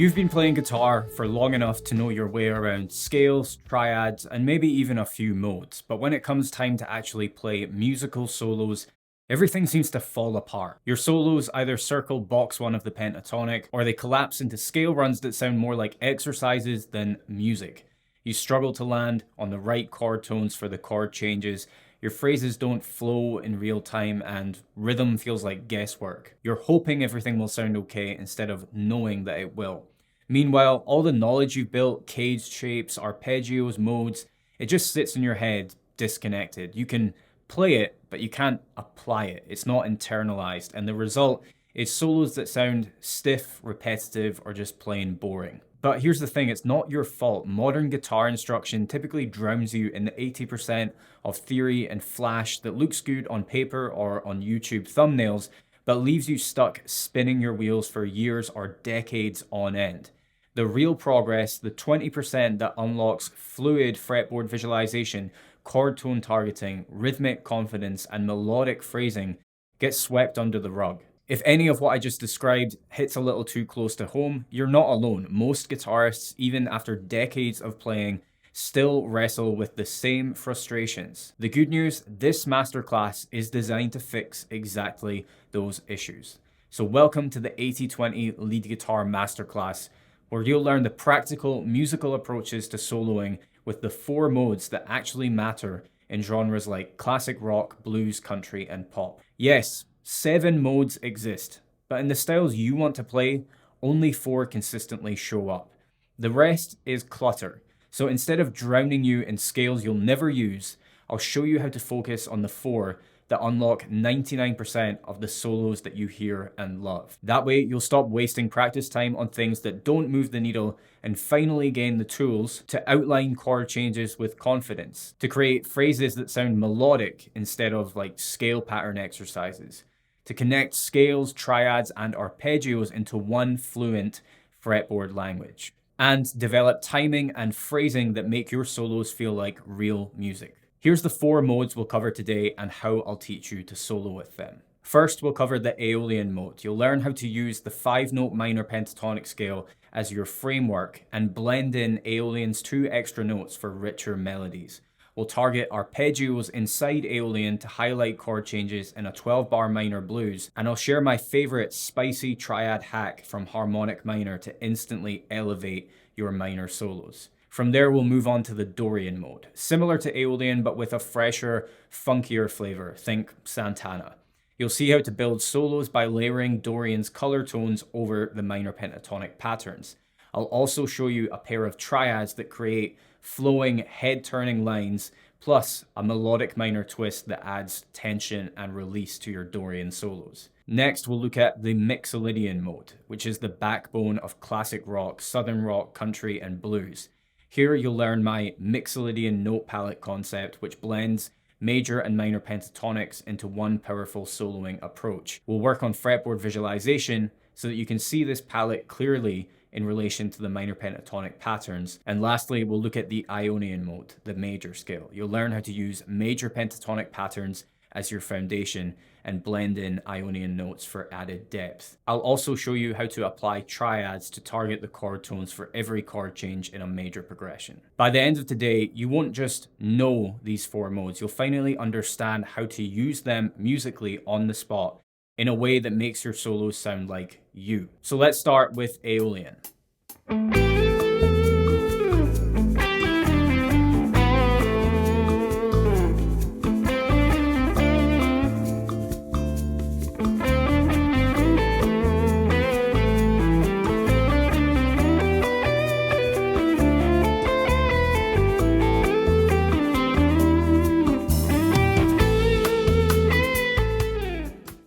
You've been playing guitar for long enough to know your way around scales, triads, and maybe even a few modes, but when it comes time to actually play musical solos, everything seems to fall apart. Your solos either circle box one of the pentatonic, or they collapse into scale runs that sound more like exercises than music. You struggle to land on the right chord tones for the chord changes, your phrases don't flow in real time, and rhythm feels like guesswork. You're hoping everything will sound okay instead of knowing that it will. Meanwhile, all the knowledge you've built, caged shapes, arpeggios, modes, it just sits in your head, disconnected. You can play it, but you can't apply it. It's not internalized, and the result is solos that sound stiff, repetitive, or just plain boring. But here's the thing, it's not your fault. Modern guitar instruction typically drowns you in the 80% of theory and flash that looks good on paper or on YouTube thumbnails, but leaves you stuck spinning your wheels for years or decades on end. The real progress, the 20% that unlocks fluid fretboard visualization, chord tone targeting, rhythmic confidence, and melodic phrasing, gets swept under the rug. If any of what I just described hits a little too close to home, you're not alone. Most guitarists, even after decades of playing, still wrestle with the same frustrations. The good news, this masterclass is designed to fix exactly those issues. So welcome to the 80/20 Lead Guitar Masterclass, where you'll learn the practical musical approaches to soloing with the 4 modes that actually matter in genres like classic rock, blues, country, and pop. Yes, 7 modes exist, but in the styles you want to play, only 4 consistently show up. The rest is clutter. So instead of drowning you in scales you'll never use, I'll show you how to focus on the 4 that unlock 99% of the solos that you hear and love. That way, you'll stop wasting practice time on things that don't move the needle and finally gain the tools to outline chord changes with confidence, to create phrases that sound melodic instead of like scale pattern exercises, to connect scales, triads, and arpeggios into one fluent fretboard language, and develop timing and phrasing that make your solos feel like real music. Here's the 4 modes we'll cover today and how I'll teach you to solo with them. First, we'll cover the Aeolian mode. You'll learn how to use the 5-note minor pentatonic scale as your framework and blend in Aeolian's 2 extra notes for richer melodies. We'll target arpeggios inside Aeolian to highlight chord changes in a 12-bar minor blues, and I'll share my favorite spicy triad hack from Harmonic minor to instantly elevate your minor solos. From there, we'll move on to the Dorian mode, similar to Aeolian but with a fresher, funkier flavor, think Santana. You'll see how to build solos by layering Dorian's color tones over the minor pentatonic patterns. I'll also show you a pair of triads that create flowing, head-turning lines, plus a melodic minor twist that adds tension and release to your Dorian solos. Next, we'll look at the Mixolydian mode, which is the backbone of classic rock, southern rock, country, and blues. Here you'll learn my Mixolydian note palette concept, which blends major and minor pentatonics into one powerful soloing approach. We'll work on fretboard visualization so that you can see this palette clearly in relation to the minor pentatonic patterns. And lastly, we'll look at the Ionian mode, the major scale. You'll learn how to use major pentatonic patterns as your foundation and blend in Ionian notes for added depth. I'll also show you how to apply triads to target the chord tones for every chord change in a major progression. By the end of today, you won't just know these 4 modes, you'll finally understand how to use them musically on the spot in a way that makes your solos sound like you. So let's start with Aeolian.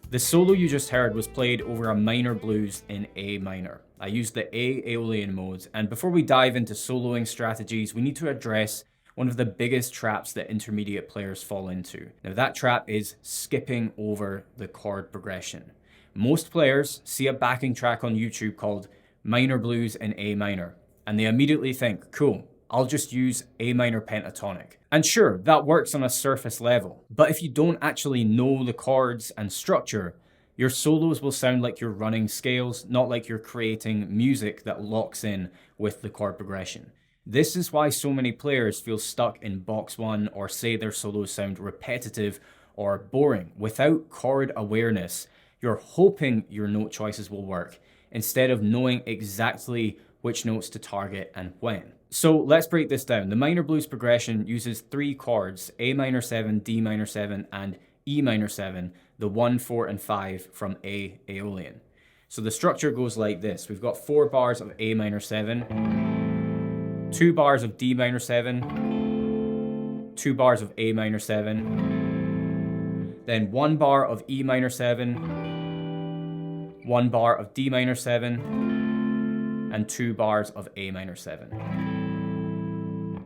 The solo you just heard was played over a minor blues in A minor. I used the A Aeolian mode, and before we dive into soloing strategies, we need to address one of the biggest traps that intermediate players fall into. Now that trap is skipping over the chord progression. Most players see a backing track on YouTube called Minor Blues in A minor, and they immediately think, cool, I'll just use A minor pentatonic. And sure, that works on a surface level, but if you don't actually know the chords and structure, Your solos will sound like you're running scales, not like you're creating music that locks in with the chord progression. This is why so many players feel stuck in box one or say their solos sound repetitive or boring. Without chord awareness, you're hoping your note choices will work instead of knowing exactly which notes to target and when. So let's break this down. The minor blues progression uses three chords, A minor 7, D minor 7, and E minor 7, the 1, 4, and 5 from Aeolian. So the structure goes like this. We've got 4 bars of A minor 7, 2 bars of D minor 7, 2 bars of A minor 7, then 1 bar of E minor 7, 1 bar of D minor 7, and 2 bars of A minor 7.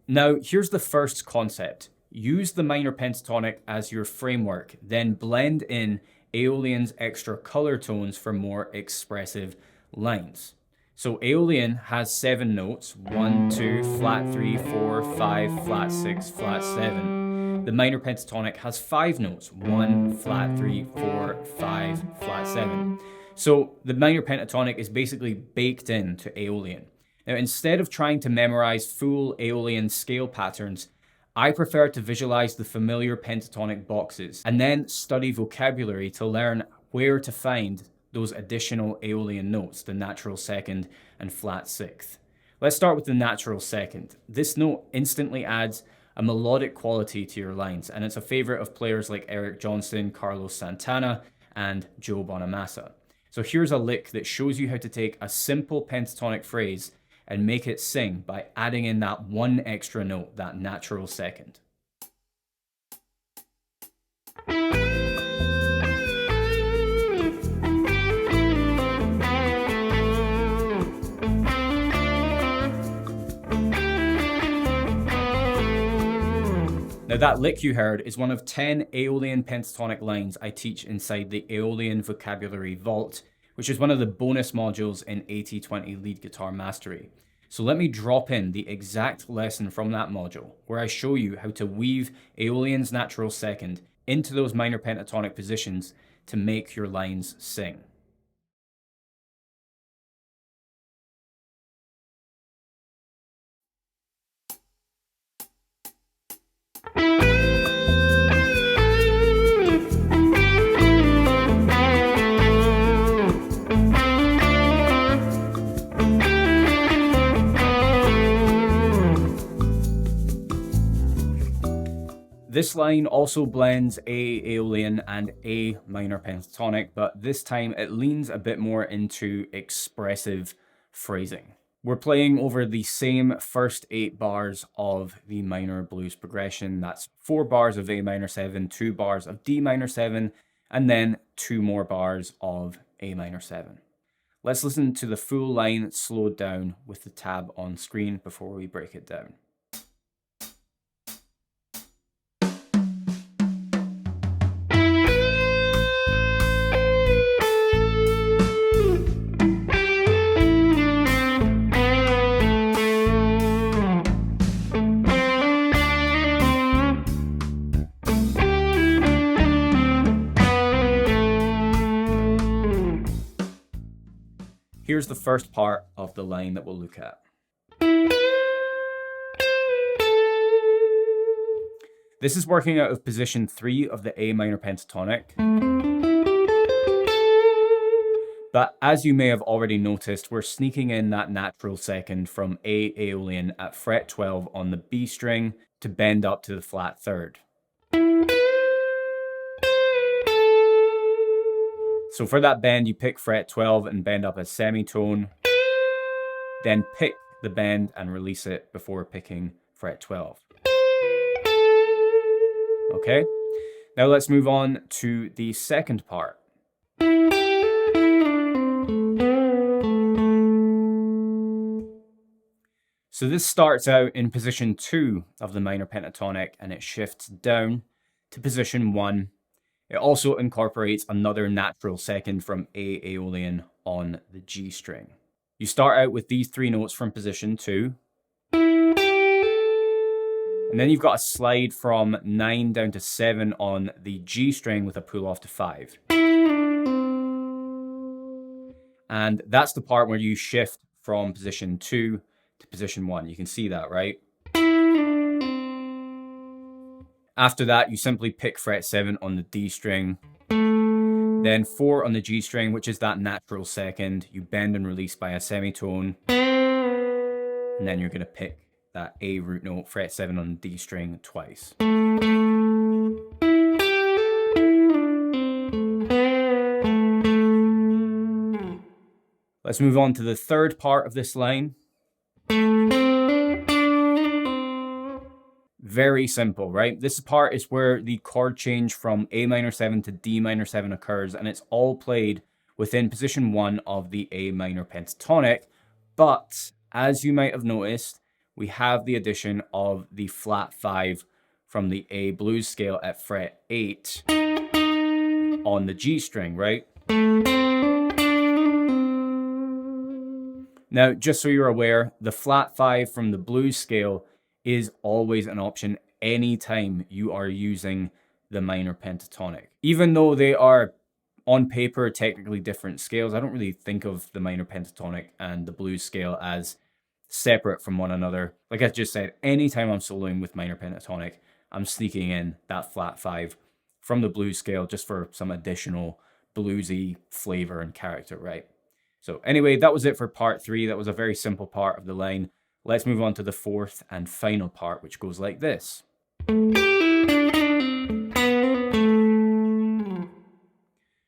Now, here's the first concept. Use the minor pentatonic as your framework, then blend in Aeolian's extra color tones for more expressive lines. So Aeolian has 7 notes, 1, 2, flat 3, 4, 5, flat 6, flat 7. The minor pentatonic has 5 notes, 1, flat 3, 4, 5, flat 7. So the minor pentatonic is basically baked into Aeolian. Now, instead of trying to memorize full Aeolian scale patterns, I prefer to visualize the familiar pentatonic boxes and then study vocabulary to learn where to find those additional Aeolian notes, the natural second and flat sixth. Let's start with the natural second. This note instantly adds a melodic quality to your lines, and it's a favorite of players like Eric Johnson, Carlos Santana, and Joe Bonamassa. So here's a lick that shows you how to take a simple pentatonic phrase and make it sing by adding in that one extra note, that natural second. Now that lick you heard is one of 10 Aeolian pentatonic lines I teach inside the Aeolian Vocabulary Vault, which is one of the bonus modules in 80/20 Lead Guitar Mastery. So let me drop in the exact lesson from that module, where I show you how to weave Aeolian's natural second into those minor pentatonic positions to make your lines sing. This line also blends A Aeolian and A minor pentatonic, but this time it leans a bit more into expressive phrasing. We're playing over the same first 8 bars of the minor blues progression. That's 4 bars of A minor 7, 2 bars of D minor 7, and then 2 more bars of A minor 7. Let's listen to the full line slowed down with the tab on screen before we break it down. Here's the first part of the line that we'll look at. This is working out of position 3 of the A minor pentatonic. But as you may have already noticed, we're sneaking in that natural second from A Aeolian at fret 12 on the B string to bend up to the flat third. So for that bend, you pick fret 12 and bend up a semitone, then pick the bend and release it before picking fret 12. Okay, now let's move on to the second part. So this starts out in position 2 of the minor pentatonic and it shifts down to position 1. It also incorporates another natural second from A Aeolian on the G string. You start out with these 3 notes from position 2. And then you've got a slide from 9 down to 7 on the G string with a pull off to 5. And that's the part where you shift from position 2 to position 1. You can see that, right? After that, you simply pick fret 7 on the D string, then 4 on the G string, which is that natural second. You bend and release by a semitone, and then you're going to pick that A root note, fret 7 on the D string twice. Let's move on to the third part of this line. Very simple, right? This part is where the chord change from A minor 7 to D minor 7 occurs, and it's all played within position 1 of the A minor pentatonic. But as you might have noticed, we have the addition of the flat 5 from the A blues scale at fret 8 on the G string, right? Now, just so you're aware, the flat 5 from the blues scale is always an option anytime you are using the minor pentatonic. Even though they are on paper technically different scales, I don't really think of the minor pentatonic and the blues scale as separate from one another. Like I just said, anytime I'm soloing with minor pentatonic, I'm sneaking in that flat 5 from the blues scale just for some additional bluesy flavor and character, right? So anyway, that was it for part 3. That was a very simple part of the line. Let's move on to the fourth and final part, which goes like this.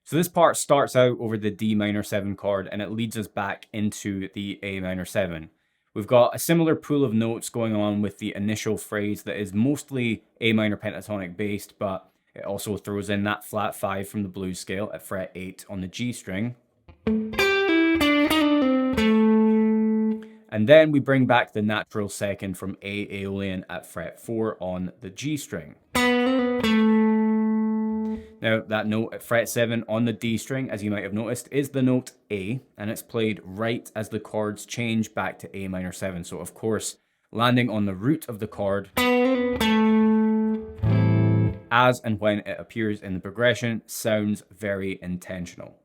So this part starts out over the D minor 7 chord, and it leads us back into the A minor 7. We've got a similar pool of notes going on with the initial phrase that is mostly A minor pentatonic based, but it also throws in that flat 5 from the blues scale at fret 8 on the G string. And then we bring back the natural second from A Aeolian at fret 4 on the G string. Now, that note at fret 7 on the D string, as you might have noticed, is the note A, and it's played right as the chords change back to A minor 7. So, of course, landing on the root of the chord as and when it appears in the progression sounds very intentional.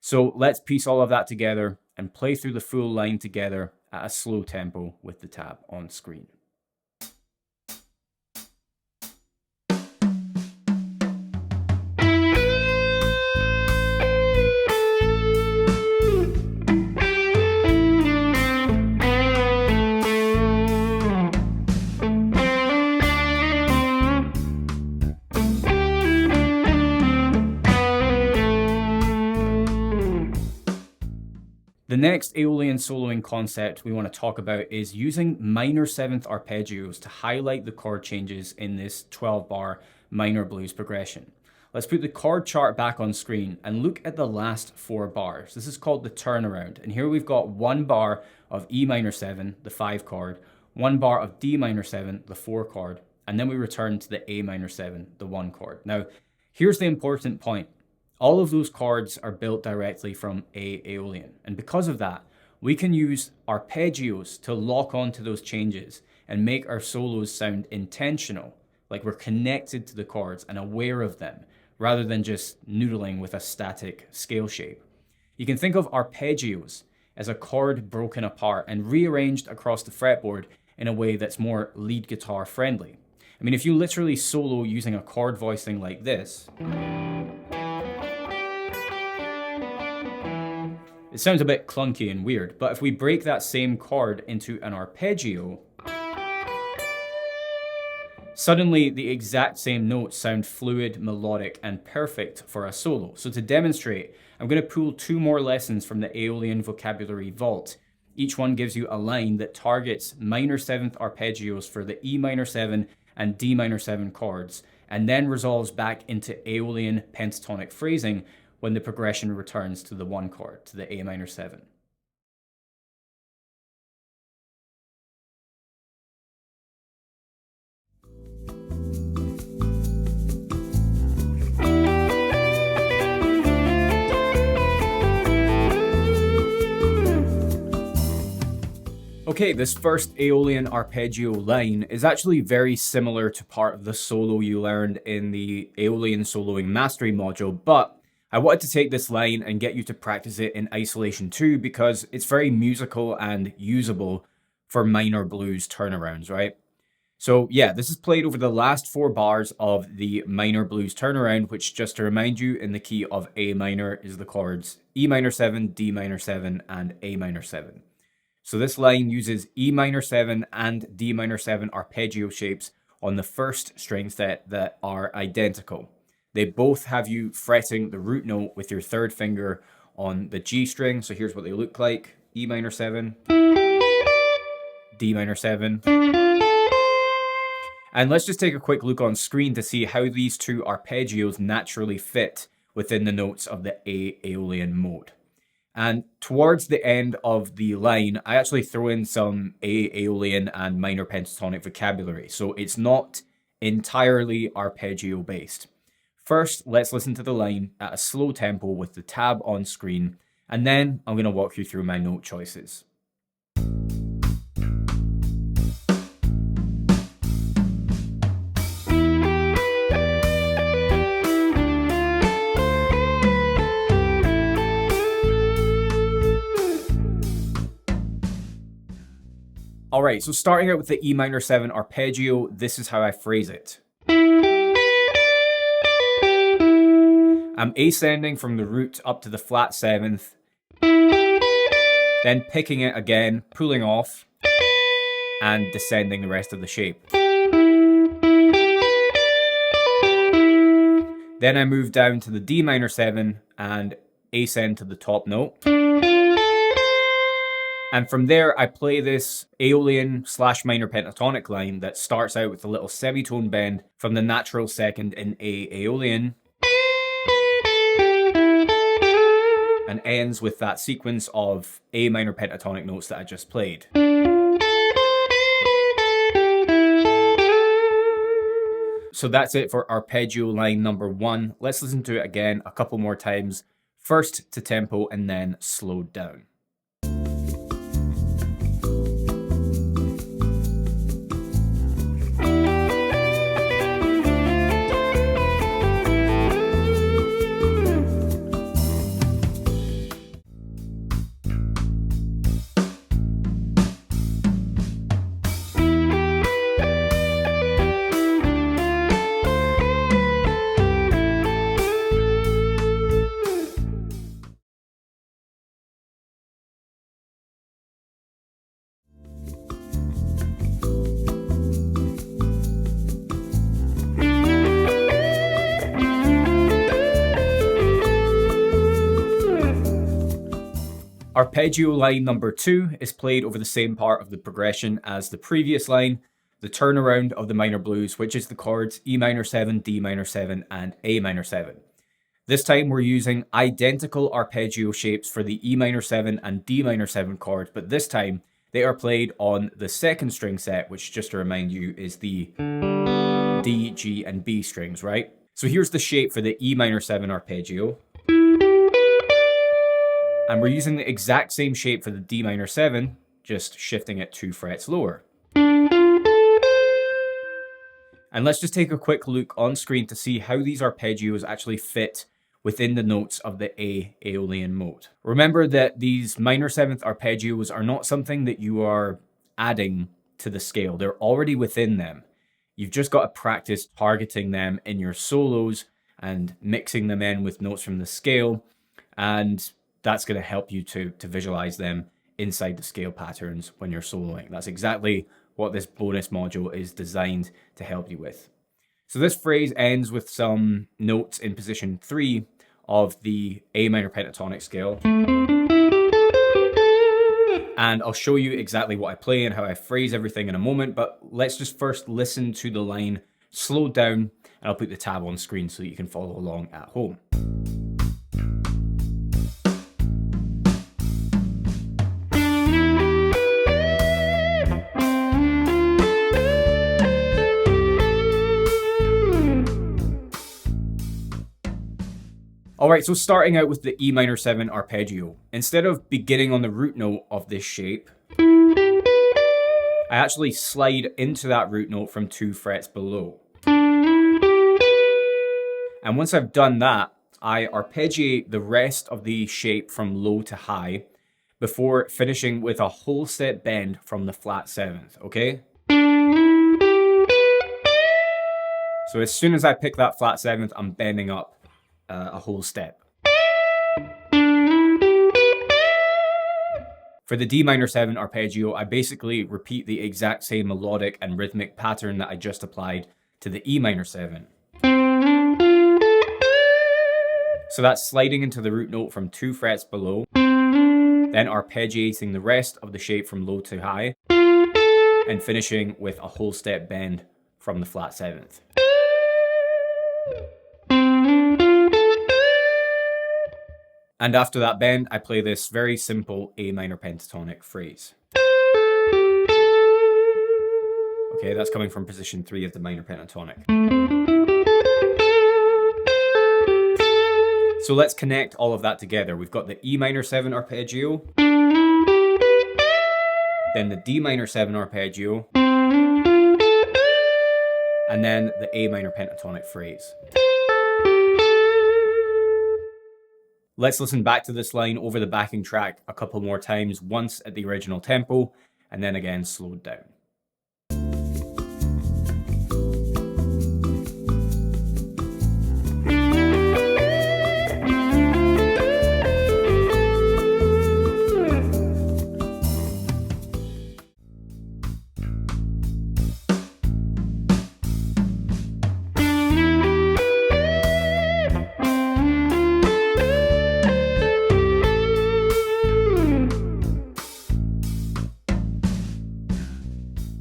So let's piece all of that together and play through the full line together at a slow tempo with the tab on screen. The next Aeolian soloing concept we want to talk about is using minor 7th arpeggios to highlight the chord changes in this 12-bar minor blues progression. Let's put the chord chart back on screen and look at the last 4 bars. This is called the turnaround, and here we've got 1 bar of E minor 7, the 5 chord, 1 bar of D minor 7, the 4 chord, and then we return to the A minor 7, the 1 chord. Now, here's the important point. All of those chords are built directly from A Aeolian, and because of that, we can use arpeggios to lock onto those changes and make our solos sound intentional, like we're connected to the chords and aware of them, rather than just noodling with a static scale shape. You can think of arpeggios as a chord broken apart and rearranged across the fretboard in a way that's more lead guitar friendly. I mean, if you literally solo using a chord voicing like this, it sounds a bit clunky and weird, but if we break that same chord into an arpeggio, suddenly the exact same notes sound fluid, melodic, and perfect for a solo. So to demonstrate, I'm going to pull 2 more lessons from the Aeolian vocabulary vault. Each one gives you a line that targets minor 7th arpeggios for the E minor 7 and D minor 7 chords, and then resolves back into Aeolian pentatonic phrasing when the progression returns to the 1 chord, to the A minor 7. Okay, this first Aeolian arpeggio line is actually very similar to part of the solo you learned in the Aeolian soloing mastery module, but I wanted to take this line and get you to practice it in isolation too, because it's very musical and usable for minor blues turnarounds, right? So yeah, this is played over the last 4 bars of the minor blues turnaround, which, just to remind you, in the key of A minor is the chords E minor 7, D minor 7, and A minor 7. So this line uses E minor 7 and D minor 7 arpeggio shapes on the first string set that are identical. They both have you fretting the root note with your third finger on the G string. So here's what they look like. E minor 7, D minor 7. And let's just take a quick look on screen to see how these two arpeggios naturally fit within the notes of the Aeolian mode. And towards the end of the line, I actually throw in some Aeolian and minor pentatonic vocabulary, so it's not entirely arpeggio based. First, let's listen to the line at a slow tempo with the tab on screen, and then I'm going to walk you through my note choices. Alright, so starting out with the E minor 7 arpeggio, this is how I phrase it. I'm ascending from the root up to the flat 7th, then picking it again, pulling off, and descending the rest of the shape. Then I move down to the D minor 7 and ascend to the top note. And from there, I play this Aeolian / minor pentatonic line that starts out with a little semitone bend from the natural second in A Aeolian, and ends with that sequence of A minor pentatonic notes that I just played. So that's it for arpeggio line number 1. Let's listen to it again a couple more times, first to tempo and then slowed down. Arpeggio line number 2 is played over the same part of the progression as the previous line, the turnaround of the minor blues, which is the chords E minor 7, D minor 7, and A minor 7. This time we're using identical arpeggio shapes for the E minor 7 and D minor 7 chords, but this time they are played on the second string set, which, just to remind you, is the D, G, and B strings, right? So here's the shape for the E minor 7 arpeggio. And we're using the exact same shape for the D minor 7, just shifting it 2 frets lower. And let's just take a quick look on screen to see how these arpeggios actually fit within the notes of the A Aeolian mode. Remember that these minor 7th arpeggios are not something that you are adding to the scale. They're already within them. You've just got to practice targeting them in your solos and mixing them in with notes from the scale, and that's going to help you to visualize them inside the scale patterns when you're soloing. That's exactly what this bonus module is designed to help you with. So this phrase ends with some notes in position 3 of the A minor pentatonic scale. And I'll show you exactly what I play and how I phrase everything in a moment, but let's just first listen to the line slowed down, and I'll put the tab on screen so that you can follow along at home. Alright, so starting out with the E minor 7 arpeggio. Instead of beginning on the root note of this shape, I actually slide into that root note from 2 frets below. And once I've done that, I arpeggiate the rest of the shape from low to high before finishing with a whole step bend from the flat 7th, okay? So as soon as I pick that flat 7th, I'm bending up a whole step. For the D minor 7 arpeggio, I basically repeat the exact same melodic and rhythmic pattern that I just applied to the E minor 7. So that's sliding into the root note from 2 frets below, then arpeggiating the rest of the shape from low to high, and finishing with a whole step bend from the flat 7th. And after that bend, I play this very simple A minor pentatonic phrase. Okay, that's coming from position 3 of the minor pentatonic. So let's connect all of that together. We've got the E minor 7 arpeggio, then the D minor 7 arpeggio, and then the A minor pentatonic phrase. Let's listen back to this line over the backing track a couple more times, once at the original tempo, and then again slowed down.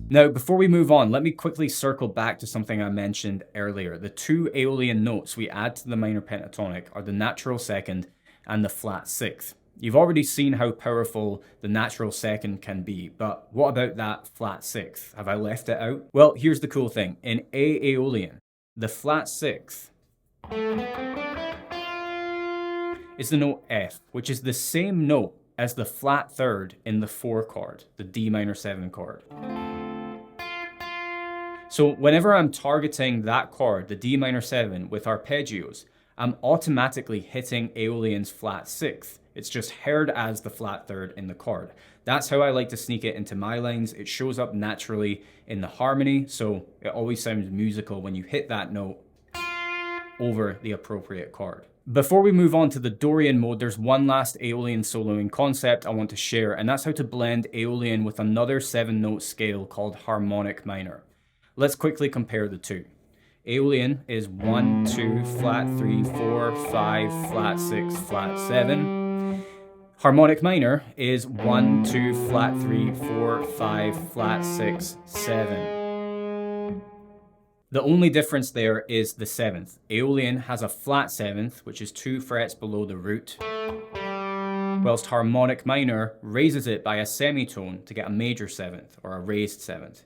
Now, before we move on, let me quickly circle back to something I mentioned earlier. The 2 Aeolian notes we add to the minor pentatonic are the natural 2nd and the flat 6th. You've already seen how powerful the natural 2nd can be, but what about that flat 6th? Have I left it out? Well, here's the cool thing. In Aeolian, the flat 6th is the note F, which is the same note as the flat 3rd in the 4 chord, the D minor 7 chord. So whenever I'm targeting that chord, the D minor 7, with arpeggios, I'm automatically hitting Aeolian's flat 6th. It's just heard as the flat 3rd in the chord. That's how I like to sneak it into my lines. It shows up naturally in the harmony, so it always sounds musical when you hit that note over the appropriate chord. Before we move on to the Dorian mode, there's one last Aeolian soloing concept I want to share, and that's how to blend Aeolian with another 7-note scale called harmonic minor. Let's quickly compare the two. Aeolian is 1, 2, flat 3, 4, 5, flat 6, flat 7. Harmonic minor is 1, 2, flat 3, 4, 5, flat 6, 7. The only difference there is the 7th. Aeolian has a flat 7th, which is 2 frets below the root, whilst harmonic minor raises it by a semitone to get a major 7th, or a raised 7th.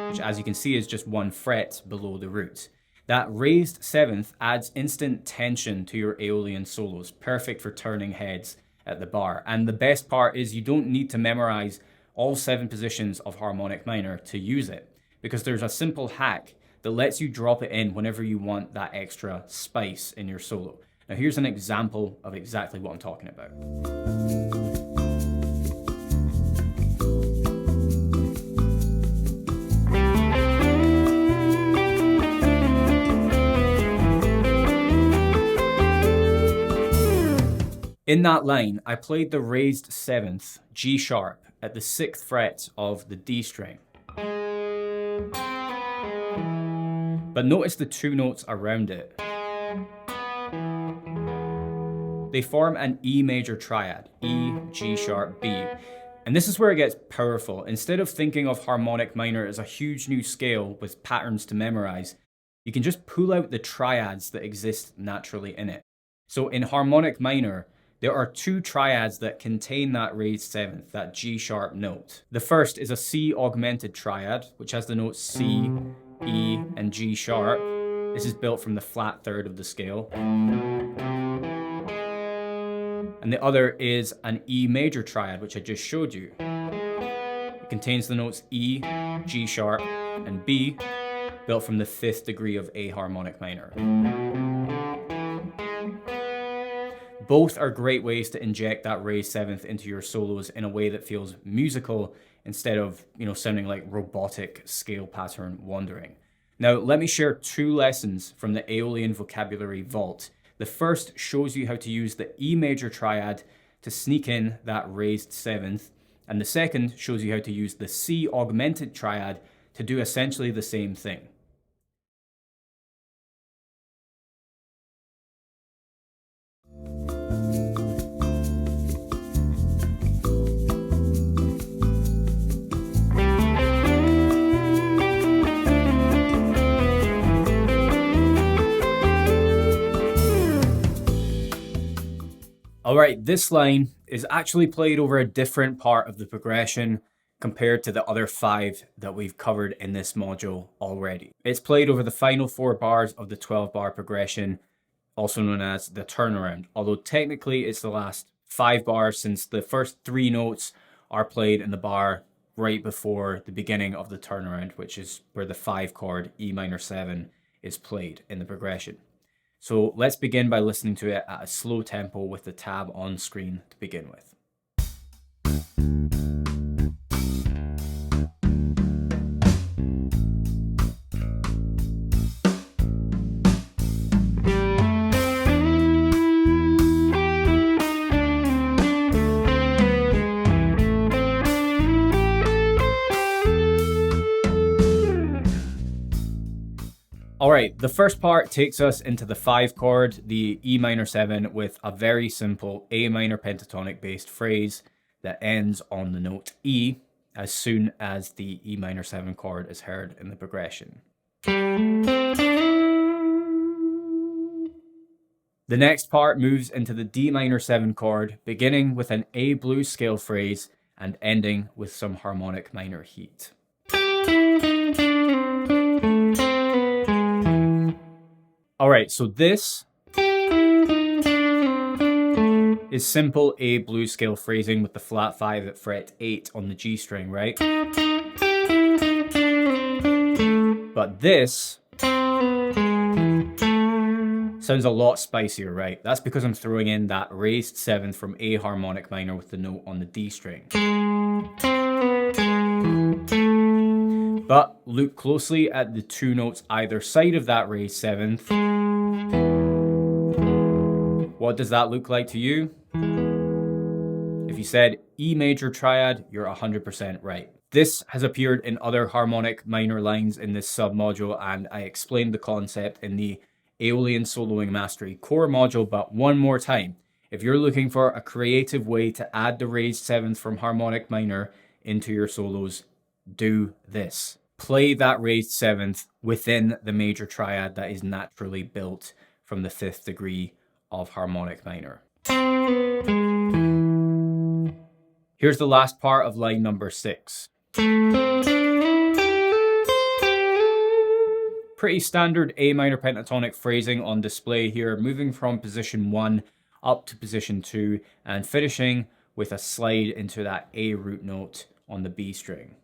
Which, as you can see, is just 1 fret below the root. That raised 7th adds instant tension to your Aeolian solos, perfect for turning heads at the bar. And the best part is you don't need to memorize all 7 positions of harmonic minor to use it, because there's a simple hack that lets you drop it in whenever you want that extra spice in your solo. Now here's an example of exactly what I'm talking about. In that line, I played the raised 7th, G sharp, at the 6th fret of the D string. But notice the 2 notes around it. They form an E major triad, E, G sharp, B. And this is where it gets powerful. Instead of thinking of harmonic minor as a huge new scale with patterns to memorize, you can just pull out the triads that exist naturally in it. So in harmonic minor, there are 2 triads that contain that raised 7th, that G sharp note. The first is a C augmented triad, which has the notes C, E, and G sharp. This is built from the flat 3rd of the scale. And the other is an E major triad, which I just showed you. It contains the notes E, G sharp, and B, built from the 5th degree of A harmonic minor. Both are great ways to inject that raised seventh into your solos in a way that feels musical instead of, sounding like robotic scale pattern wandering. Now, let me share 2 lessons from the Aeolian vocabulary vault. The first shows you how to use the E major triad to sneak in that raised seventh, and the second shows you how to use the C augmented triad to do essentially the same thing. Alright, this line is actually played over a different part of the progression compared to the other 5 that we've covered in this module already. It's played over the final 4 bars of the 12-bar progression, also known as the turnaround, although technically it's the last 5 bars since the first 3 notes are played in the bar right before the beginning of the turnaround, which is where the 5 chord E minor 7 is played in the progression. So let's begin by listening to it at a slow tempo with the tab on screen to begin with. Alright, the first part takes us into the 5 chord, the E minor 7, with a very simple A minor pentatonic based phrase that ends on the note E as soon as the E minor 7 chord is heard in the progression. The next part moves into the D minor 7 chord, beginning with an A blues scale phrase and ending with some harmonic minor heat. Alright, so this is simple A blues scale phrasing with the flat 5 at fret 8 on the G string, right? But this sounds a lot spicier, right? That's because I'm throwing in that raised 7th from A harmonic minor with the note on the D string. But look closely at the 2 notes either side of that raised 7th. What does that look like to you? If you said E major triad, you're 100% right. This has appeared in other harmonic minor lines in this submodule, and I explained the concept in the Aeolian Soloing Mastery core module, but one more time. If you're looking for a creative way to add the raised 7th from harmonic minor into your solos, do this. Play that raised 7th within the major triad that is naturally built from the 5th degree of harmonic minor. Here's the last part of line number 6. Pretty standard A minor pentatonic phrasing on display here, moving from position 1 up to position 2 and finishing with a slide into that A root note on the B string.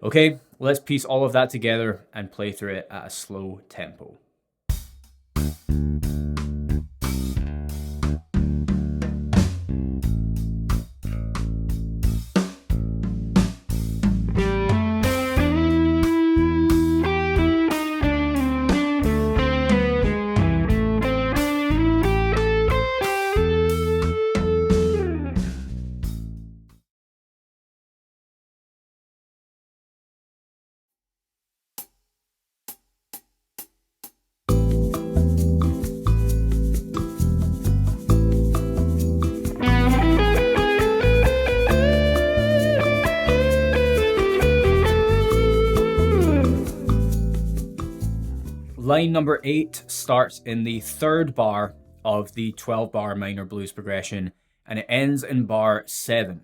Okay, let's piece all of that together and play through it at a slow tempo. Line number 8 starts in the 3rd bar of the 12-bar minor blues progression, and it ends in bar 7.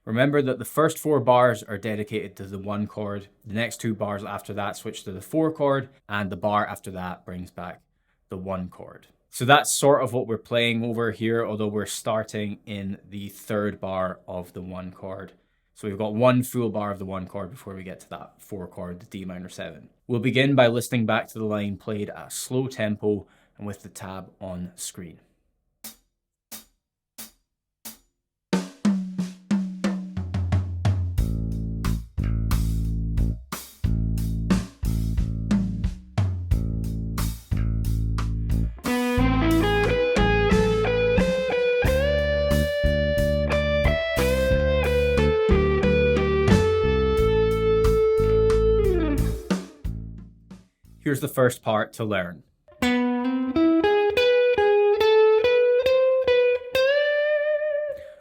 Remember that the first 4 bars are dedicated to the 1 chord, the next 2 bars after that switch to the 4 chord, and the bar after that brings back the 1 chord. So that's sort of what we're playing over here, although we're starting in the 3rd bar of the 1 chord. So we've got one full bar of the one chord before we get to that 4 chord, the D minor 7. We'll begin by listening back to the line played at a slow tempo and with the tab on screen. Here's the first part to learn.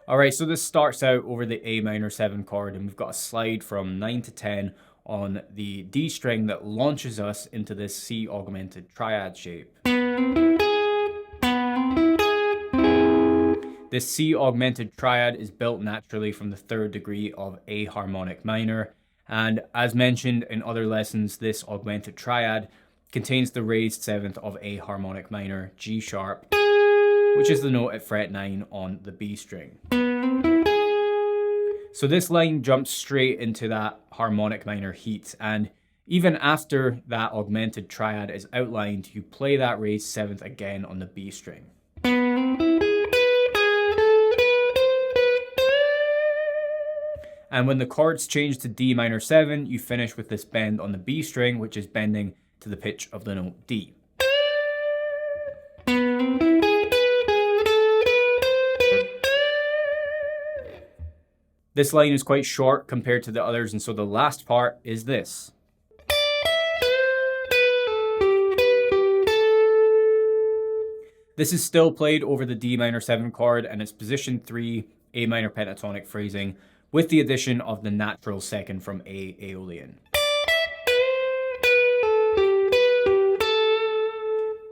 Alright, so this starts out over the A minor 7 chord, and we've got a slide from 9 to 10 on the D string that launches us into this C augmented triad shape. This C augmented triad is built naturally from the 3rd degree of A harmonic minor, and as mentioned in other lessons, this augmented triad contains the raised 7th of A harmonic minor, G sharp, which is the note at fret 9 on the B string. So this line jumps straight into that harmonic minor heat, and even after that augmented triad is outlined, you play that raised 7th again on the B string. And when the chords change to D minor 7, you finish with this bend on the B string, which is bending to the pitch of the note D. This line is quite short compared to the others, and so the last part is this. This is still played over the D minor 7 chord, and it's position 3 A minor pentatonic phrasing, with the addition of the natural second from A Aeolian.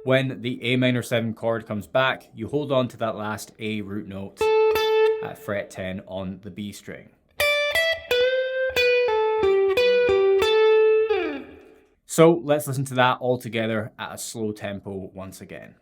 When the A minor 7 chord comes back, you hold on to that last A root note at fret 10 on the B string. So let's listen to that all together at a slow tempo once again.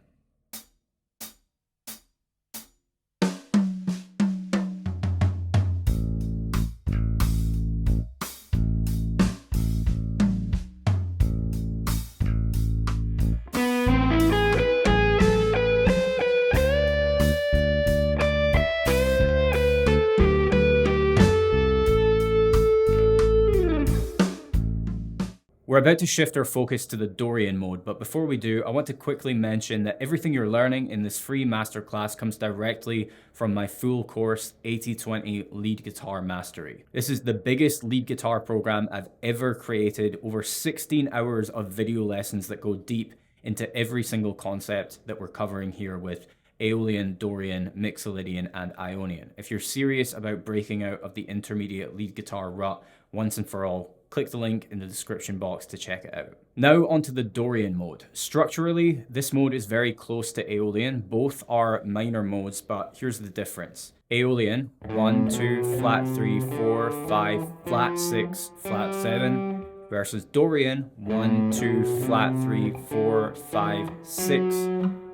We're about to shift our focus to the Dorian mode, but before we do, I want to quickly mention that everything you're learning in this free masterclass comes directly from my full course, 80/20 Lead Guitar Mastery. This is the biggest lead guitar program I've ever created, over 16 hours of video lessons that go deep into every single concept that we're covering here with Aeolian, Dorian, Mixolydian, and Ionian. If you're serious about breaking out of the intermediate lead guitar rut once and for all, click the link in the description box to check it out. Now onto the Dorian mode. Structurally, this mode is very close to Aeolian. Both are minor modes, but here's the difference. Aeolian, 1, 2, flat 3, 4, 5, flat 6, flat 7, versus Dorian, 1, 2, flat 3, 4, 5, 6,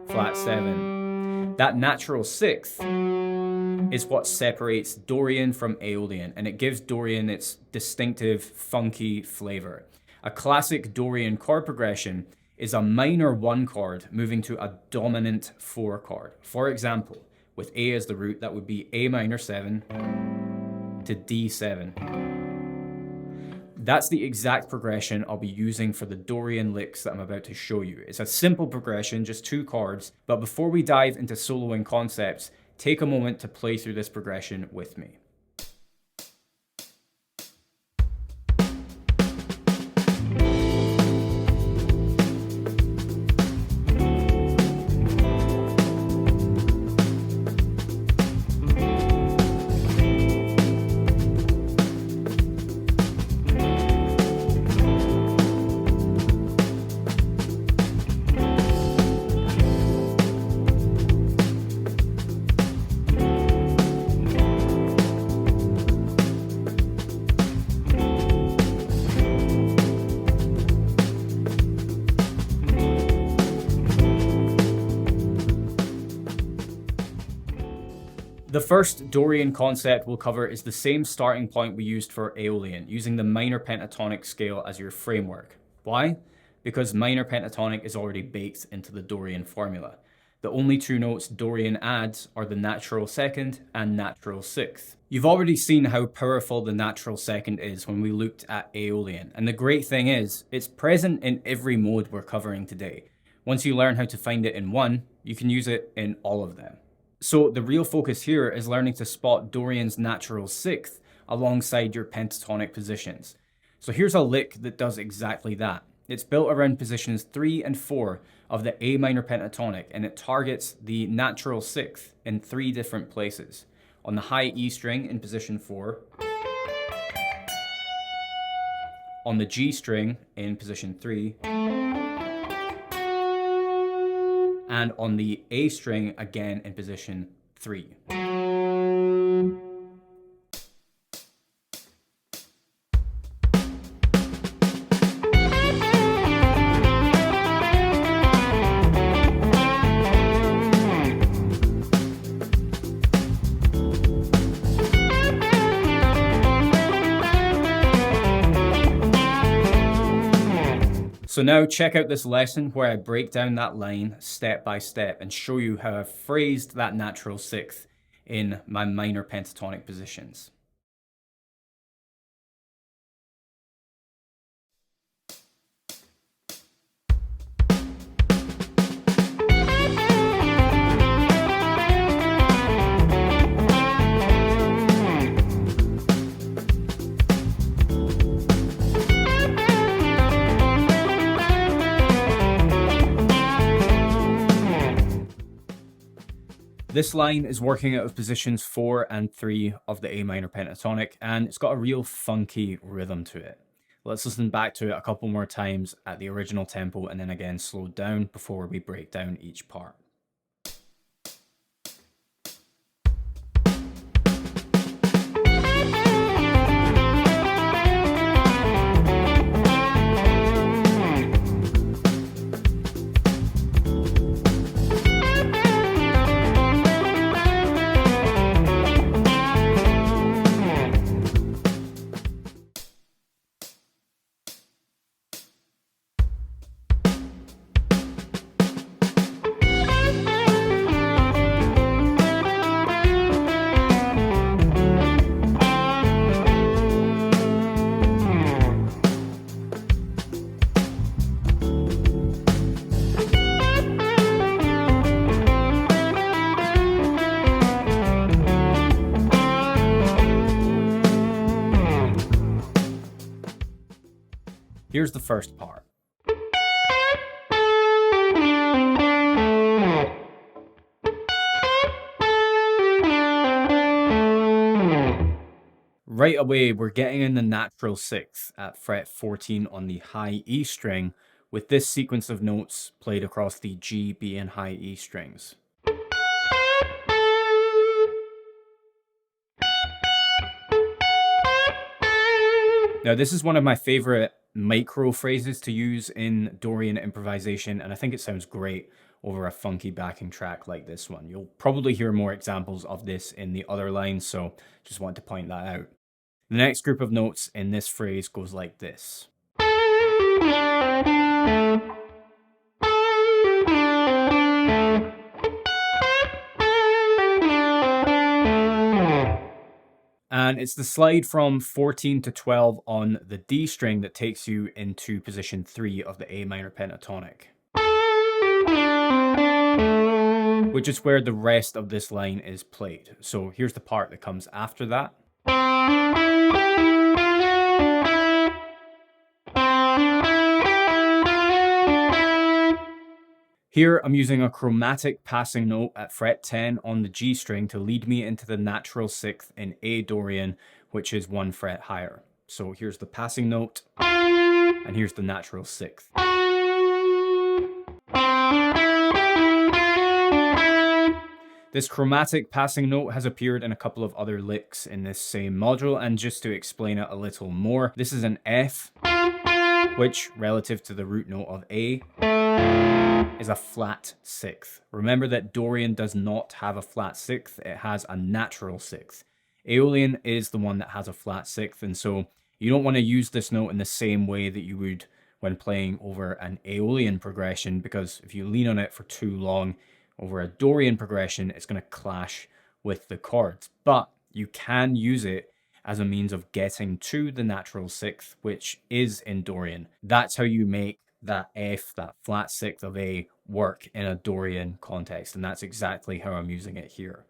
flat 7. That natural sixth is what separates Dorian from Aeolian, and it gives Dorian its distinctive, funky flavor. A classic Dorian chord progression is a minor 1 chord moving to a dominant 4 chord. For example, with A as the root, that would be A minor 7 to D7. That's the exact progression I'll be using for the Dorian licks that I'm about to show you. It's a simple progression, just 2 chords, but before we dive into soloing concepts, take a moment to play through this progression with me. The first Dorian concept we'll cover is the same starting point we used for Aeolian, using the minor pentatonic scale as your framework. Why? Because minor pentatonic is already baked into the Dorian formula. The only two notes Dorian adds are the natural second and natural sixth. You've already seen how powerful the natural second is when we looked at Aeolian, and the great thing is, it's present in every mode we're covering today. Once you learn how to find it in one, you can use it in all of them. So the real focus here is learning to spot Dorian's natural sixth alongside your pentatonic positions. So here's a lick that does exactly that. It's built around positions 3 and 4 of the A minor pentatonic, and it targets the natural sixth in 3 different places. On the high E string in position 4, on the G string in position 3, and on the A string again in position 3. So now check out this lesson where I break down that line step by step and show you how I've phrased that natural sixth in my minor pentatonic positions. This line is working out of positions 4 and 3 of the A minor pentatonic, and it's got a real funky rhythm to it. Let's listen back to it a couple more times at the original tempo and then again slowed down before we break down each part. Here's the first part. Right away, we're getting in the natural sixth at fret 14 on the high E string with this sequence of notes played across the G, B, and high E strings. Now, this is one of my favorite micro phrases to use in Dorian improvisation, and I think it sounds great over a funky backing track like this one. You'll probably hear more examples of this in the other lines, so just want to point that out. The next group of notes in this phrase goes like this. And it's the slide from 14 to 12 on the D string that takes you into position 3 of the A minor pentatonic, which is where the rest of this line is played. So here's the part that comes after that. Here I'm using a chromatic passing note at fret 10 on the G string to lead me into the natural sixth in A Dorian, which is 1 fret higher. So here's the passing note, and here's the natural sixth. This chromatic passing note has appeared in a couple of other licks in this same module, and just to explain it a little more, this is an F, which relative to the root note of A, is a flat sixth. Remember that Dorian does not have a flat sixth, it has a natural sixth. Aeolian is the one that has a flat sixth, and so you don't want to use this note in the same way that you would when playing over an Aeolian progression, because if you lean on it for too long over a Dorian progression, it's going to clash with the chords. But you can use it as a means of getting to the natural sixth, which is in Dorian. That's how you make that F, that flat sixth of A, work in a Dorian context, and that's exactly how I'm using it here.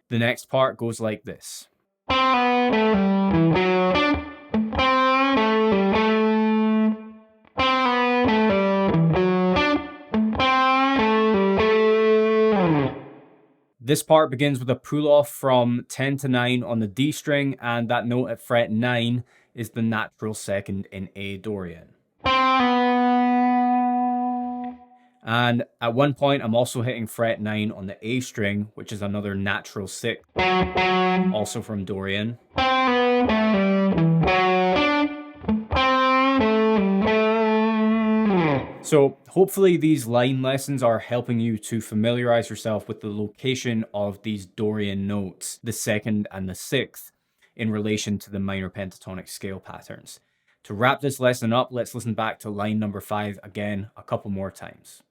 The next part goes like this. This part begins with a pull-off from 10 to 9 on the D string, and that note at fret 9 is the natural second in A Dorian. And at one point, I'm also hitting fret 9 on the A string, which is another natural sixth, also from Dorian. So hopefully these line lessons are helping you to familiarize yourself with the location of these Dorian notes, the second and the sixth, in relation to the minor pentatonic scale patterns. To wrap this lesson up, let's listen back to line number 5 again a couple more times.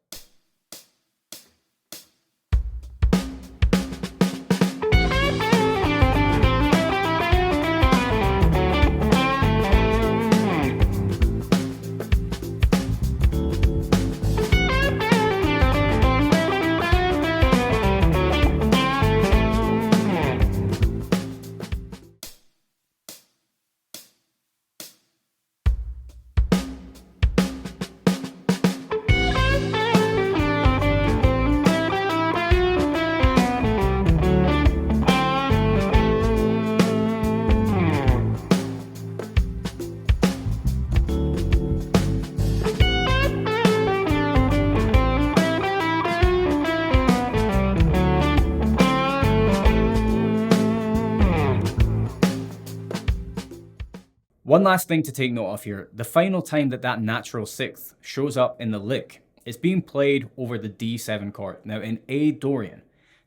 One last thing to take note of here, the final time that that natural sixth shows up in the lick, it's being played over the D7 chord. Now in A Dorian,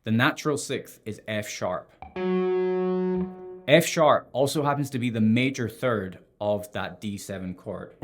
the natural sixth is F sharp. F sharp also happens to be the major third of that D7 chord.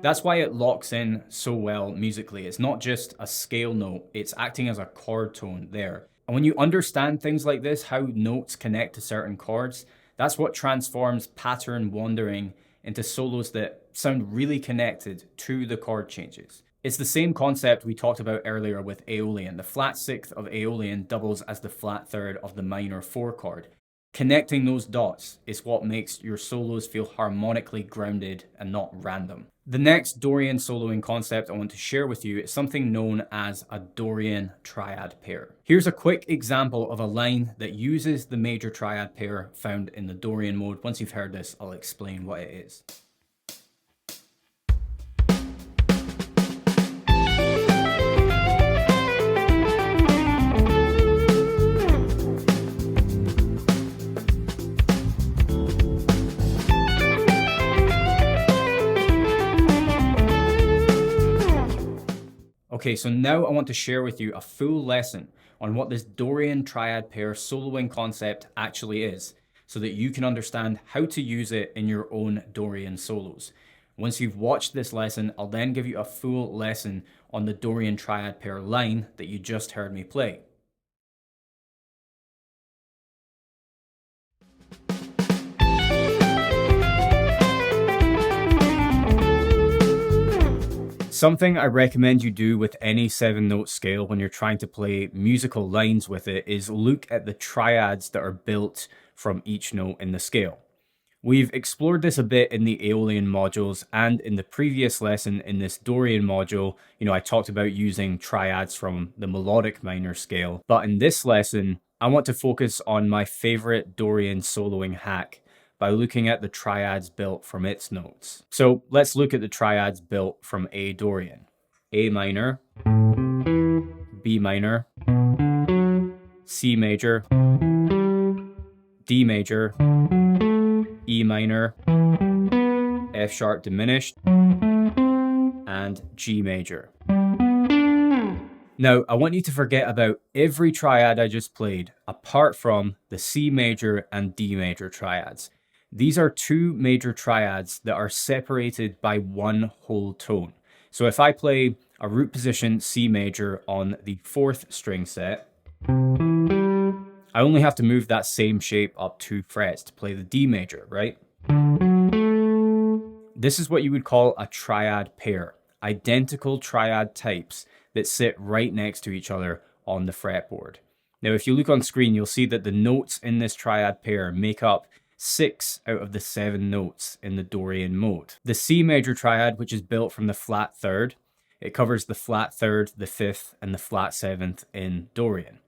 That's why it locks in so well musically. It's not just a scale note, it's acting as a chord tone there. And when you understand things like this, how notes connect to certain chords, that's what transforms pattern wandering into solos that sound really connected to the chord changes. It's the same concept we talked about earlier with Aeolian. The flat sixth of Aeolian doubles as the flat third of the minor 4 chord. Connecting those dots is what makes your solos feel harmonically grounded and not random. The next Dorian soloing concept I want to share with you is something known as a Dorian triad pair. Here's a quick example of a line that uses the major triad pair found in the Dorian mode. Once you've heard this, I'll explain what it is. Okay, so now I want to share with you a full lesson on what this Dorian triad pair soloing concept actually is, so that you can understand how to use it in your own Dorian solos. Once you've watched this lesson, I'll then give you a full lesson on the Dorian triad pair line that you just heard me play. Something I recommend you do with any 7-note scale when you're trying to play musical lines with it is look at the triads that are built from each note in the scale. We've explored this a bit in the Aeolian modules, and in the previous lesson in this Dorian module, I talked about using triads from the melodic minor scale. But in this lesson, I want to focus on my favorite Dorian soloing hack by looking at the triads built from its notes. So let's look at the triads built from A Dorian. A minor, B minor, C major, D major, E minor, F sharp diminished, and G major. Now, I want you to forget about every triad I just played, apart from the C major and D major triads. These are two major triads that are separated by one whole tone. So if I play a root position C major on the 4th string set, I only have to move that same shape up 2 frets to play the D major, right? This is what you would call a triad pair, identical triad types that sit right next to each other on the fretboard. Now, if you look on screen, you'll see that the notes in this triad pair make up 6 out of the 7 notes in the Dorian mode. The C major triad, which is built from the flat 3rd, it covers the flat 3rd, the 5th, and the flat 7th in Dorian.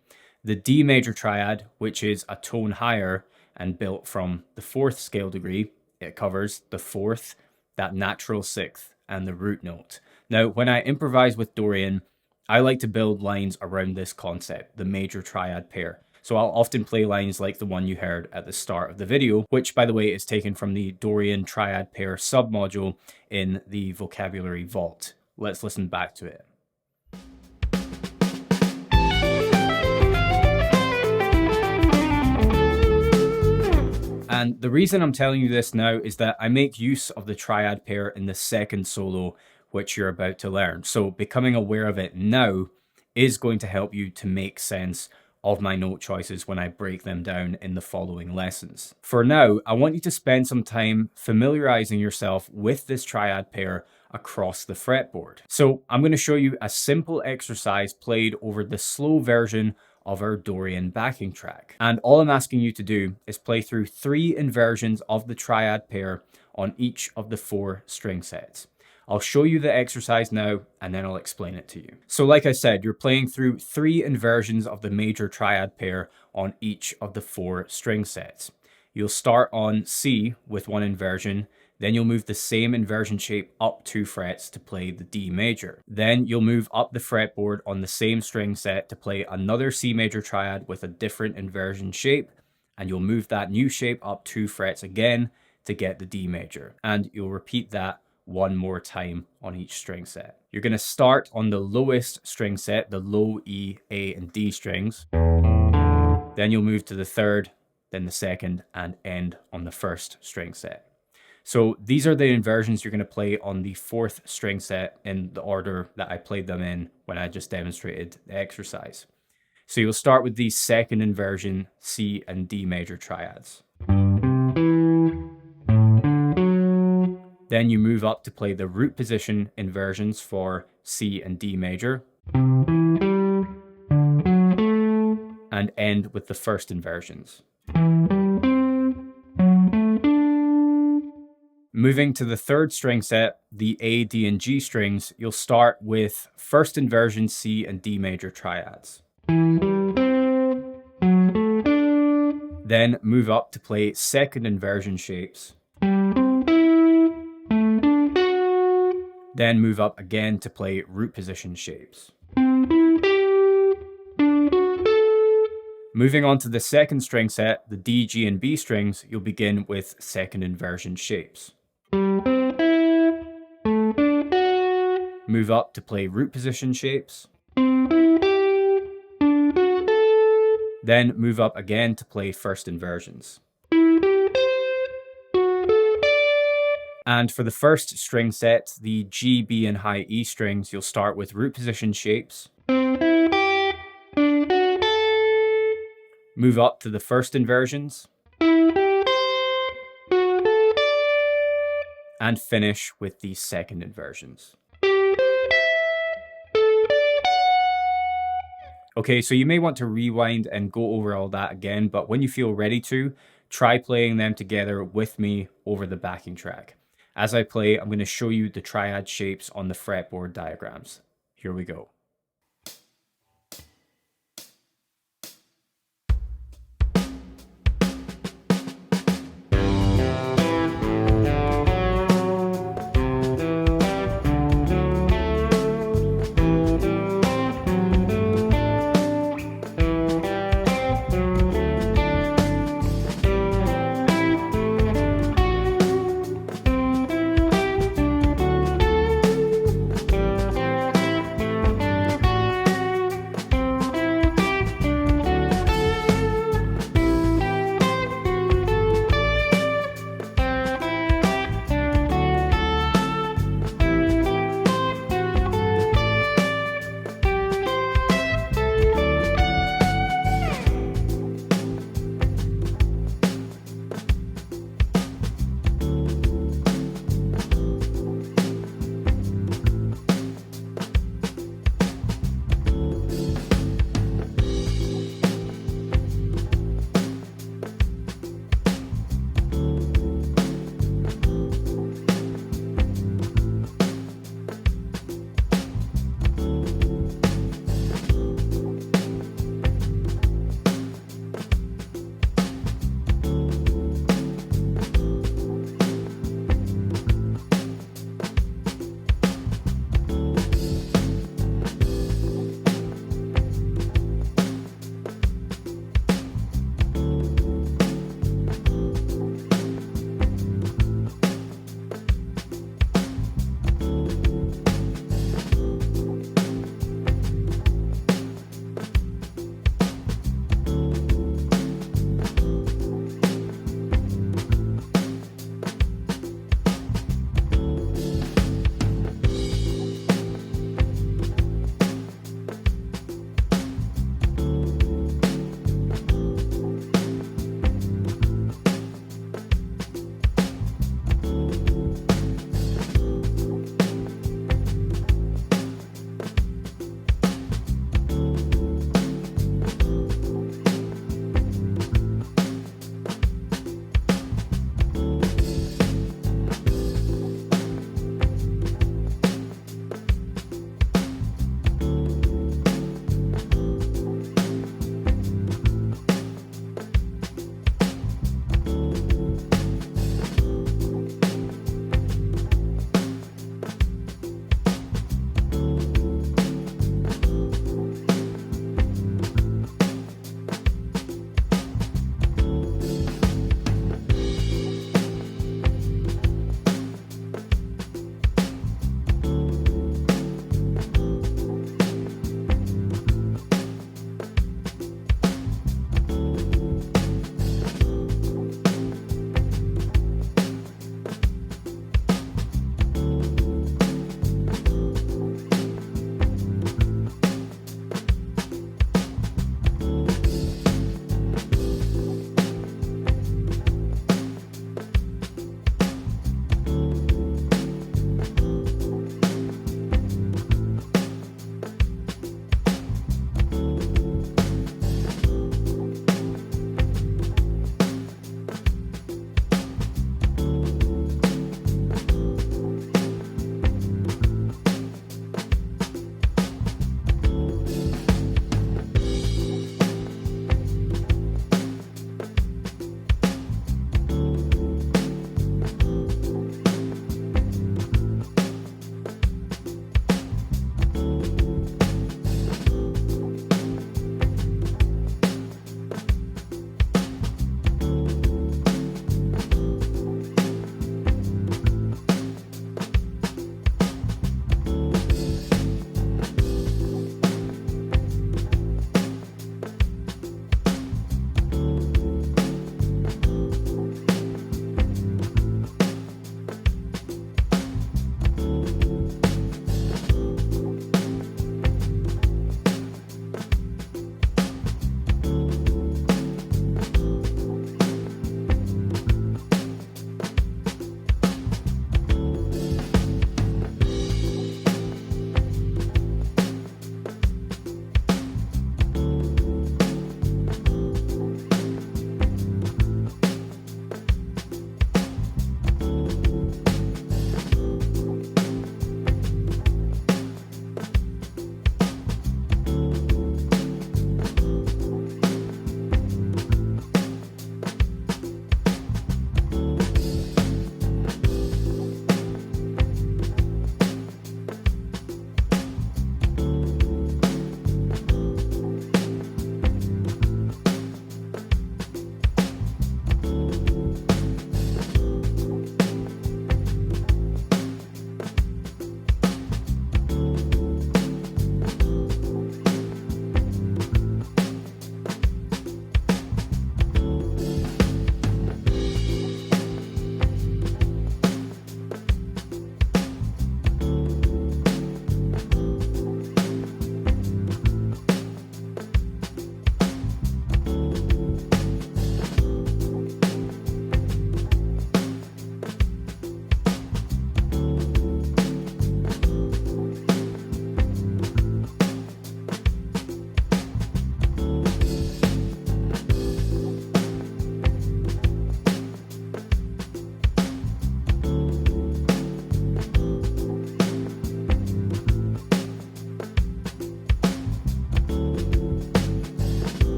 The D major triad, which is a tone higher and built from the 4th scale degree, it covers the 4th, that natural 6th, and the root note. Now, when I improvise with Dorian, I like to build lines around this concept, the major triad pair. So I'll often play lines like the one you heard at the start of the video, which, by the way, is taken from the Dorian triad pair submodule in the vocabulary vault. Let's listen back to it. And the reason I'm telling you this now is that I make use of the triad pair in the 2nd solo, which you're about to learn. So becoming aware of it now is going to help you to make sense of my note choices when I break them down in the following lessons. For now, I want you to spend some time familiarizing yourself with this triad pair across the fretboard. So I'm going to show you a simple exercise played over the slow version of our Dorian backing track. And all I'm asking you to do is play through 3 inversions of the triad pair on each of the 4 string sets. I'll show you the exercise now, and then I'll explain it to you. So like I said, you're playing through 3 inversions of the major triad pair on each of the 4 string sets. You'll start on C with 1 inversion, then you'll move the same inversion shape up 2 frets to play the D major. Then you'll move up the fretboard on the same string set to play another C major triad with a different inversion shape, and you'll move that new shape up 2 frets again to get the D major. And you'll repeat that 1 more time on each string set. You're going to start on the lowest string set, the low E, A, and D strings. Then you'll move to the 3rd, then the 2nd, and end on the 1st string set. So these are the inversions you're going to play on the 4th string set in the order that I played them in when I just demonstrated the exercise. So you'll start with the 2nd inversion, C and D major triads. Then you move up to play the root position inversions for C and D major, and end with the 1st inversions. Moving to the 3rd string set, the A, D, and G strings, you'll start with 1st inversion C and D major triads. Then move up to play 2nd inversion shapes. Then move up again to play root position shapes. Moving on to the 2nd string set, the D, G, and B strings, you'll begin with 2nd inversion shapes. Move up to play root position shapes. Then move up again to play 1st inversions. And for the 1st string set, the G, B, and high E strings, you'll start with root position shapes. Move up to the 1st inversions. And finish with the 2nd inversions. Okay, so you may want to rewind and go over all that again, but when you feel ready to, try playing them together with me over the backing track. As I play, I'm going to show you the triad shapes on the fretboard diagrams. Here we go.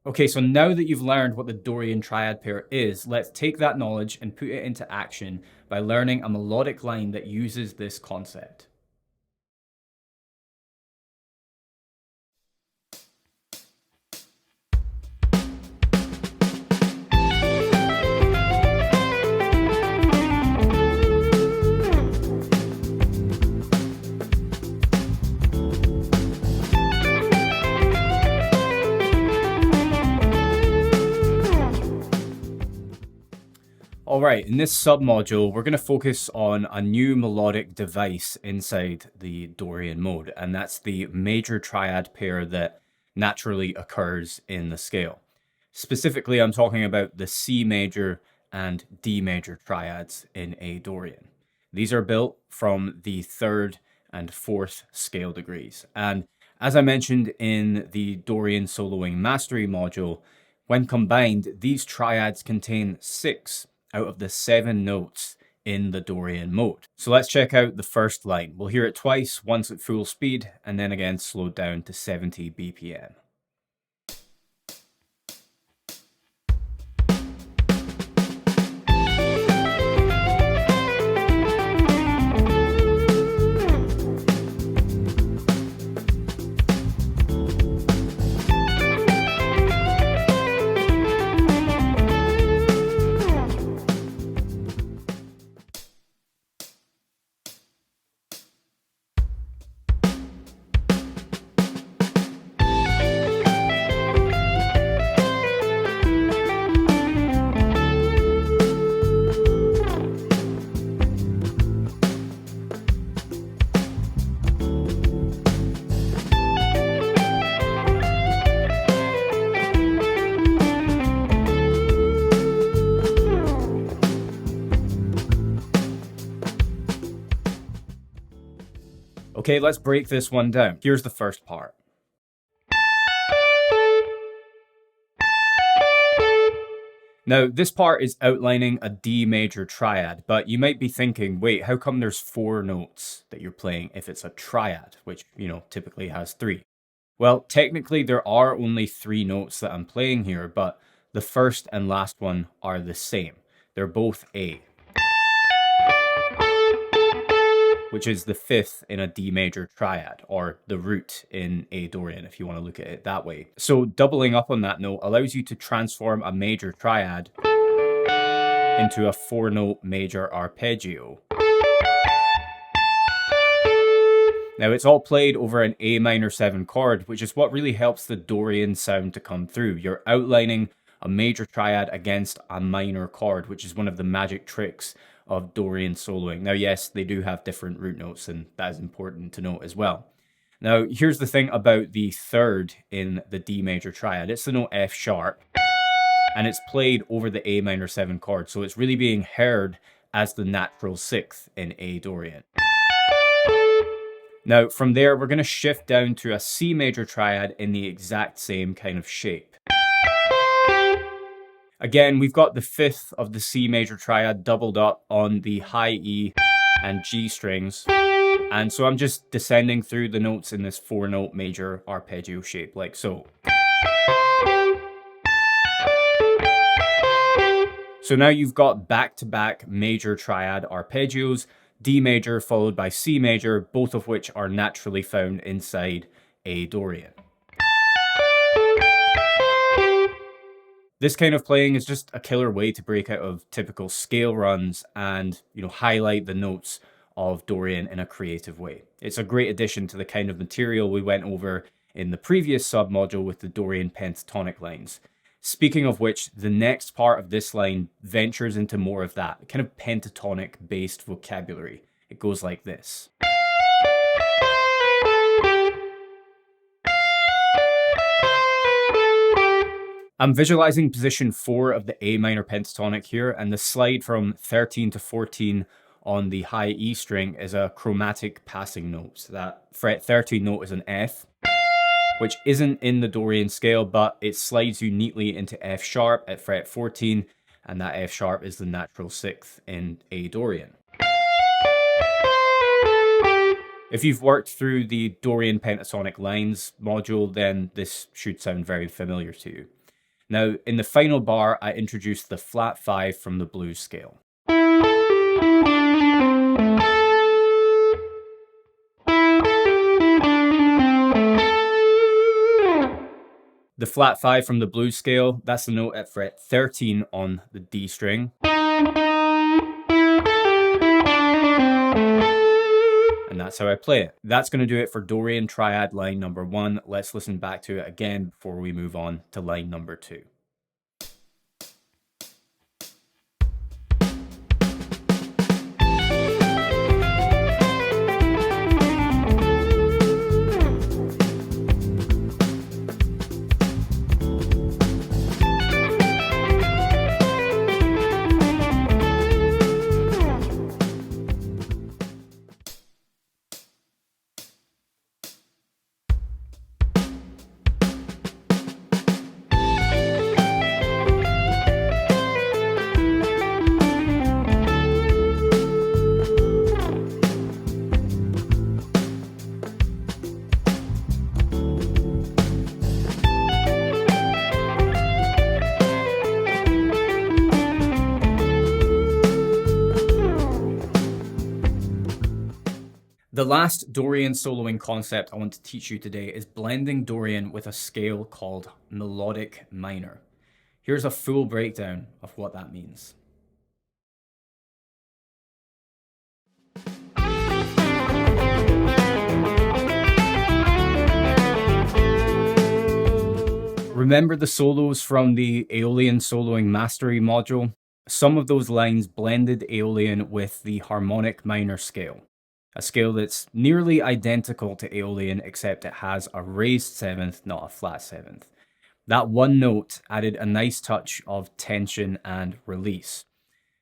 Okay, so now that you've learned what the Dorian triad pair is, let's take that knowledge and put it into action by learning a melodic line that uses this concept. Alright, in this submodule, we're going to focus on a new melodic device inside the Dorian mode, and that's the major triad pair that naturally occurs in the scale. Specifically, I'm talking about the C major and D major triads in A Dorian. These are built from the 3rd and 4th scale degrees, and as I mentioned in the Dorian soloing mastery module, when combined, these triads contain 6 out of the 7 notes in the Dorian mode. So let's check out the first line. We'll hear it twice, once at full speed, and then again slowed down to 70 BPM. Okay, let's break this one down. Here's the first part. Now, this part is outlining a D major triad, but you might be thinking, wait, how come there's 4 notes that you're playing if it's a triad, which, typically has 3? Well, technically there are only 3 notes that I'm playing here, but the first and last one are the same. They're both A, which is the 5th in a D major triad, or the root in A Dorian, if you want to look at it that way. So doubling up on that note allows you to transform a major triad into a 4-note major arpeggio. Now it's all played over an A minor 7 chord, which is what really helps the Dorian sound to come through. You're outlining a major triad against a minor chord, which is one of the magic tricks of Dorian soloing. Now, yes, they do have different root notes, and that is important to note as well. Now, here's the thing about the 3rd in the D major triad. It's the note F sharp, and it's played over the A minor 7 chord, so it's really being heard as the natural 6th in A Dorian. Now, from there, we're going to shift down to a C major triad in the exact same kind of shape. Again, we've got the 5th of the C major triad doubled up on the high E and G strings. And so I'm just descending through the notes in this 4-note major arpeggio shape, like so. So now you've got back-to-back major triad arpeggios, D major followed by C major, both of which are naturally found inside A Dorian. This kind of playing is just a killer way to break out of typical scale runs and, highlight the notes of Dorian in a creative way. It's a great addition to the kind of material we went over in the previous submodule with the Dorian pentatonic lines. Speaking of which, the next part of this line ventures into more of that kind of pentatonic-based vocabulary. It goes like this. I'm visualizing position 4 of the A minor pentatonic here, and the slide from 13 to 14 on the high E string is a chromatic passing note. So that fret 13 note is an F, which isn't in the Dorian scale, but it slides you neatly into F sharp at fret 14, and that F sharp is the natural 6th in A Dorian. If you've worked through the Dorian pentatonic lines module, then this should sound very familiar to you. Now, in the final bar, I introduced the flat 5 from the blues scale. The flat 5 from the blues scale, that's the note at fret 13 on the D string. And that's how I play it. That's going to do it for Dorian triad line number 1. Let's listen back to it again before we move on to line number 2. The last Dorian soloing concept I want to teach you today is blending Dorian with a scale called Melodic minor. Here's a full breakdown of what that means. Remember the solos from the Aeolian soloing mastery module? Some of those lines blended Aeolian with the harmonic minor scale. A scale that's nearly identical to Aeolian, except it has a raised 7th, not a flat 7th. That one note added a nice touch of tension and release.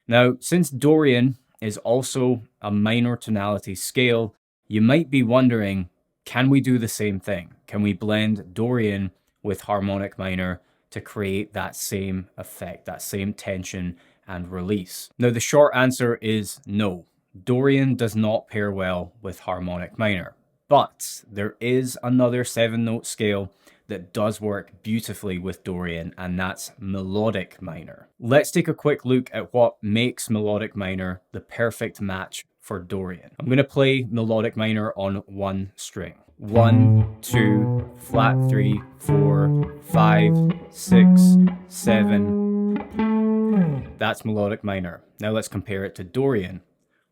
Now, since Dorian is also a minor tonality scale, you might be wondering, can we do the same thing? Can we blend Dorian with harmonic minor to create that same effect, that same tension and release? Now, the short answer is no. Dorian does not pair well with harmonic minor, but there is another 7-note scale that does work beautifully with Dorian, and that's melodic minor. Let's take a quick look at what makes melodic minor the perfect match for Dorian. I'm going to play melodic minor on one string. 1, 2, flat 3, 4, 5, 6, 7. That's melodic minor. Now let's compare it to Dorian.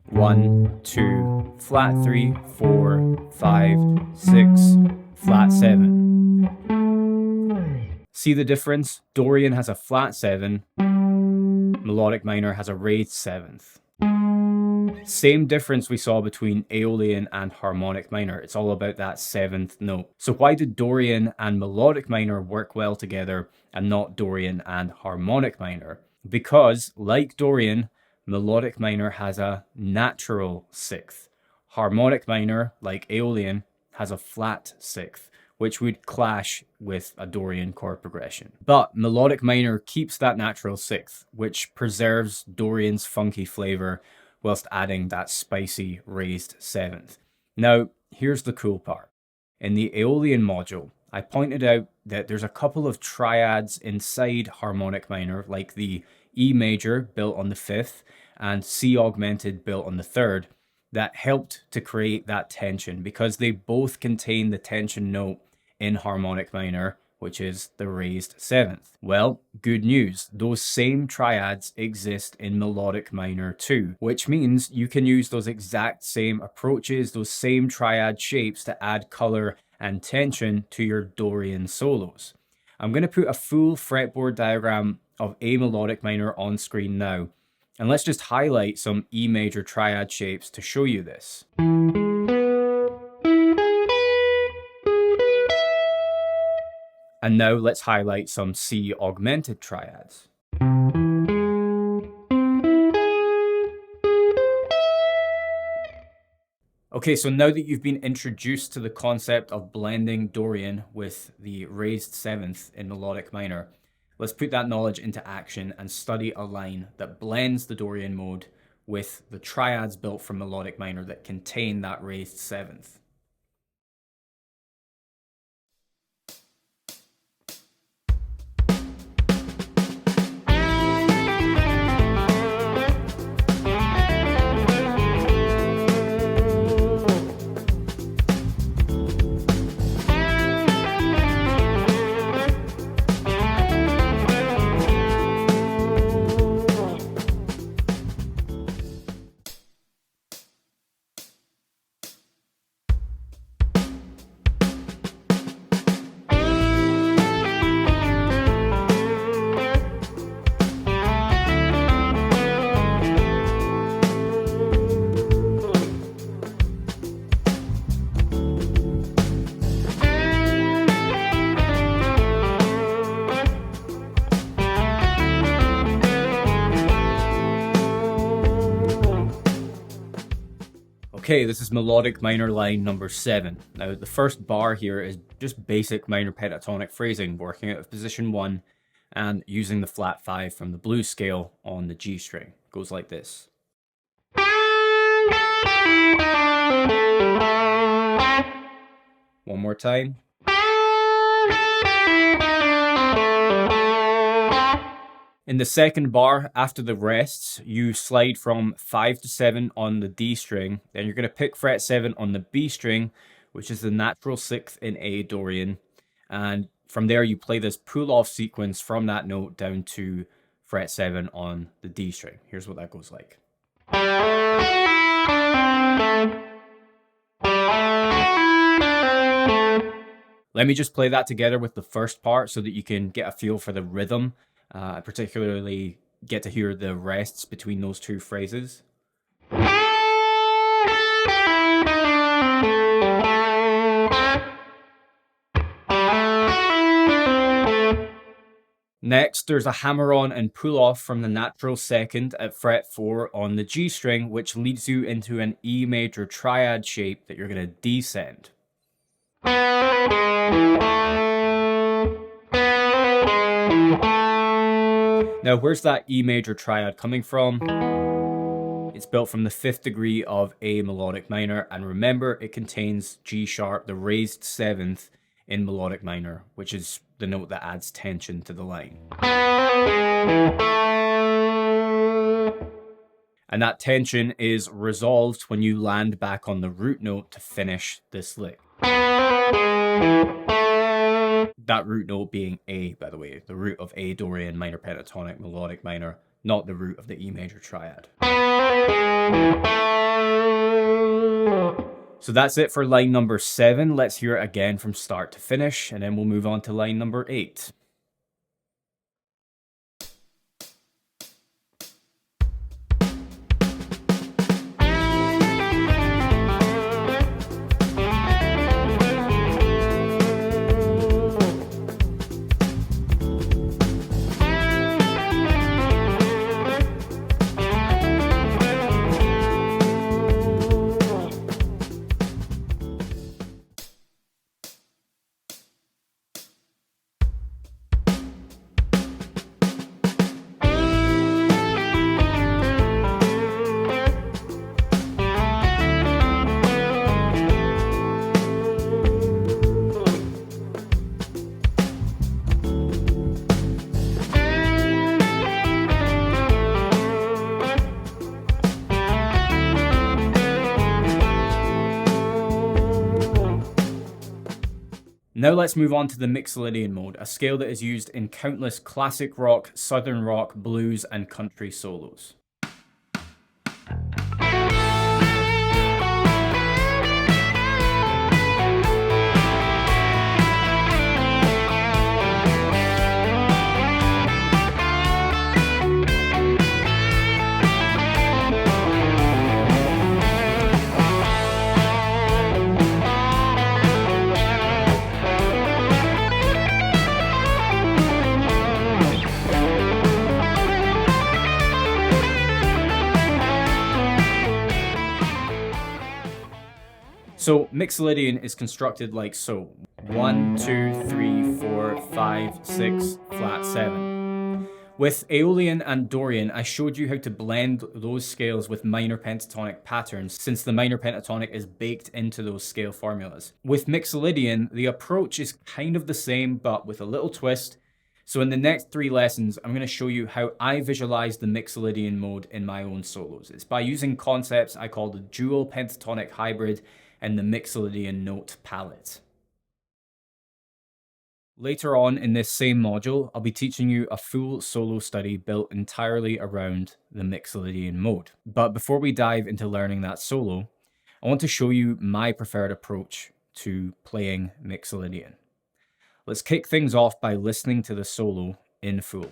1, 2, flat 3, 4, 5, 6, flat 7. See the difference? Dorian has a flat 7, melodic minor has a raised 7th. Same difference we saw between Aeolian and harmonic minor. It's all about that 7th note. So why did Dorian and melodic minor work well together and not Dorian and harmonic minor? Because, like Dorian, melodic minor has a natural 6th. Harmonic minor, like Aeolian, has a flat 6th, which would clash with a Dorian chord progression. But melodic minor keeps that natural 6th, which preserves Dorian's funky flavor whilst adding that spicy raised 7th. Now, here's the cool part. In the Aeolian module, I pointed out that there's a couple of triads inside harmonic minor, like the E major built on the 5th and C augmented built on the 3rd, that helped to create that tension because they both contain the tension note in harmonic minor, which is the raised 7th. Well, good news, those same triads exist in melodic minor too, which means you can use those exact same approaches, those same triad shapes to add color and tension to your Dorian solos. I'm going to put a full fretboard diagram of a melodic minor on screen now, and let's just highlight some E major triad shapes to show you this. And now let's highlight some C augmented triads. Okay, so now that you've been introduced to the concept of blending Dorian with the raised 7th in melodic minor, let's put that knowledge into action and study a line that blends the Dorian mode with the triads built from melodic minor that contain that raised 7th. Okay, this is melodic minor line number 7. Now the first bar here is just basic minor pentatonic phrasing, working out of position 1 and using the flat 5 from the blues scale on the G string. It goes like this. One more time. In the second bar, after the rests, you slide from 5 to 7 on the D string. Then you're going to pick fret 7 on the B string, which is the natural 6th in A Dorian. And from there, you play this pull-off sequence from that note down to fret 7 on the D string. Here's what that goes like. Let me just play that together with the first part so that you can get a feel for the rhythm. Particularly get to hear the rests between those two phrases. Next, there's a hammer-on and pull-off from the natural 2nd at fret 4 on the G string, which leads you into an E major triad shape that you're going to descend. Now, where's that E major triad coming from? It's built from the 5th degree of A melodic minor, and remember, it contains G sharp, the raised 7th in melodic minor, which is the note that adds tension to the line. And that tension is resolved when you land back on the root note to finish this lick. That root note being A, by the way, the root of A Dorian minor pentatonic melodic minor, not the root of the E major triad. So that's it for line number 7. Let's hear it again from start to finish, and then we'll move on to line number 8. Now let's move on to the Mixolydian mode, a scale that is used in countless classic rock, southern rock, blues, and country solos. So Mixolydian is constructed like so. 1, 2, 3, 4, 5, 6, flat 7. With Aeolian and Dorian, I showed you how to blend those scales with minor pentatonic patterns, since the minor pentatonic is baked into those scale formulas. With Mixolydian, the approach is kind of the same, but with a little twist. So in the next 3 lessons, I'm going to show you how I visualize the Mixolydian mode in my own solos. It's by using concepts I call the dual pentatonic hybrid and the Mixolydian note palette. Later on in this same module, I'll be teaching you a full solo study built entirely around the Mixolydian mode. But before we dive into learning that solo, I want to show you my preferred approach to playing Mixolydian. Let's kick things off by listening to the solo in full.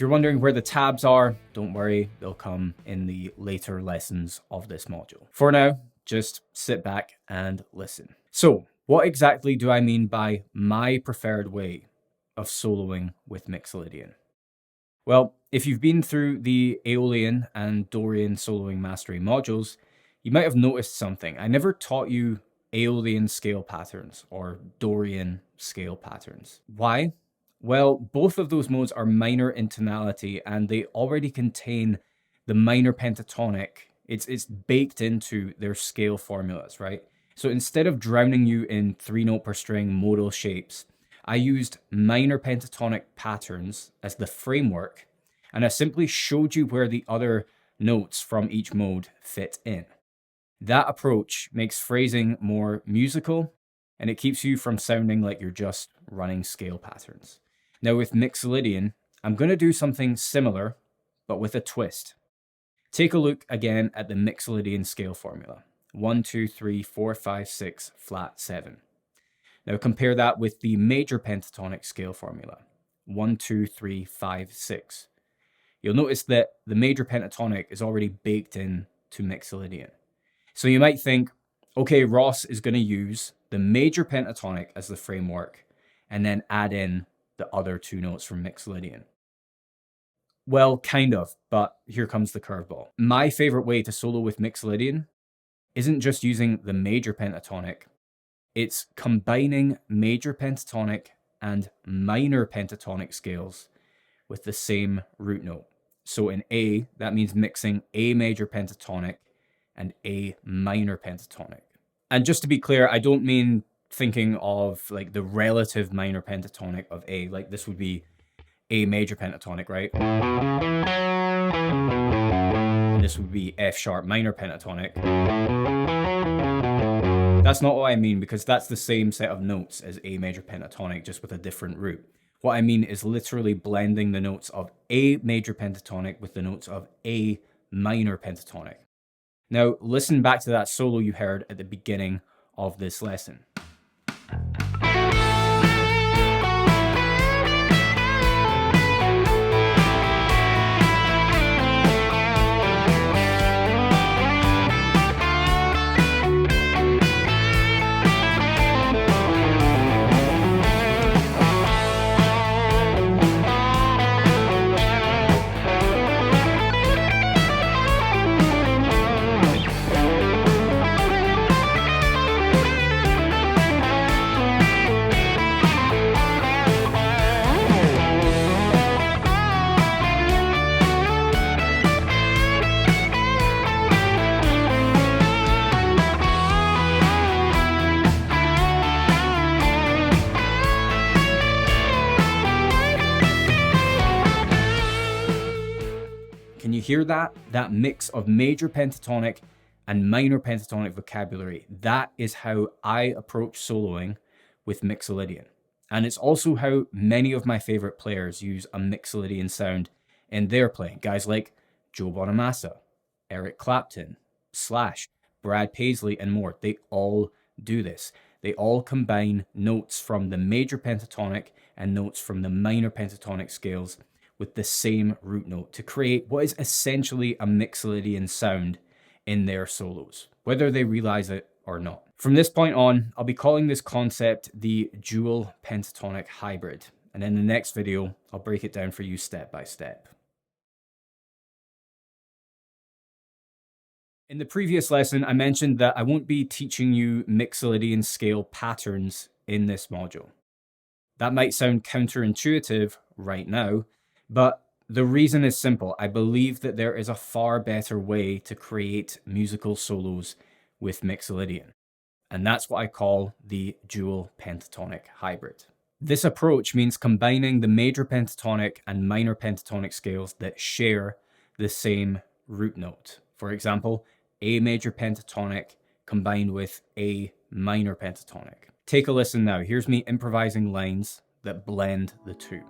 If you're wondering where the tabs are, don't worry, they'll come in the later lessons of this module. For now, just sit back and listen. So, what exactly do I mean by my preferred way of soloing with Mixolydian? Well, if you've been through the Aeolian and Dorian soloing mastery modules, you might have noticed something. I never taught you Aeolian scale patterns or Dorian scale patterns. Why? Well, both of those modes are minor in tonality and they already contain the minor pentatonic. It's baked into their scale formulas, right? So instead of drowning you in 3-note per string modal shapes, I used minor pentatonic patterns as the framework, and I simply showed you where the other notes from each mode fit in. That approach makes phrasing more musical, and it keeps you from sounding like you're just running scale patterns. Now with Mixolydian, I'm going to do something similar, but with a twist. Take a look again at the Mixolydian scale formula. 1, 2, 3, 4, 5, 6, flat 7. Now compare that with the major pentatonic scale formula. 1, 2, 3, 5, 6. You'll notice that the major pentatonic is already baked in to Mixolydian. So you might think, okay, Ross is going to use the major pentatonic as the framework and then add in the other 2 notes from Mixolydian. Well, kind of, but here comes the curveball. My favorite way to solo with Mixolydian isn't just using the major pentatonic, it's combining major pentatonic and minor pentatonic scales with the same root note. So in A, that means mixing A major pentatonic and A minor pentatonic. And just to be clear, I don't mean thinking of like the relative minor pentatonic of A, like this would be A major pentatonic, right? And this would be F sharp minor pentatonic. That's not what I mean, because that's the same set of notes as A major pentatonic, just with a different root. What I mean is literally blending the notes of A major pentatonic with the notes of A minor pentatonic. Now, listen back to that solo you heard at the beginning of this lesson. Can you hear that? That mix of major pentatonic and minor pentatonic vocabulary. That is how I approach soloing with Mixolydian. And it's also how many of my favorite players use a Mixolydian sound in their playing. Guys like Joe Bonamassa, Eric Clapton, Slash, Brad Paisley, and more. They all do this. They all combine notes from the major pentatonic and notes from the minor pentatonic scales with the same root note to create what is essentially a Mixolydian sound in their solos, whether they realize it or not. From this point on, I'll be calling this concept the dual pentatonic hybrid. And in the next video, I'll break it down for you step by step. In the previous lesson, I mentioned that I won't be teaching you Mixolydian scale patterns in this module. That might sound counterintuitive right now, but the reason is simple. I believe that there is a far better way to create musical solos with Mixolydian. And that's what I call the dual pentatonic hybrid. This approach means combining the major pentatonic and minor pentatonic scales that share the same root note. For example, A major pentatonic combined with A minor pentatonic. Take a listen now. Here's me improvising lines that blend the two.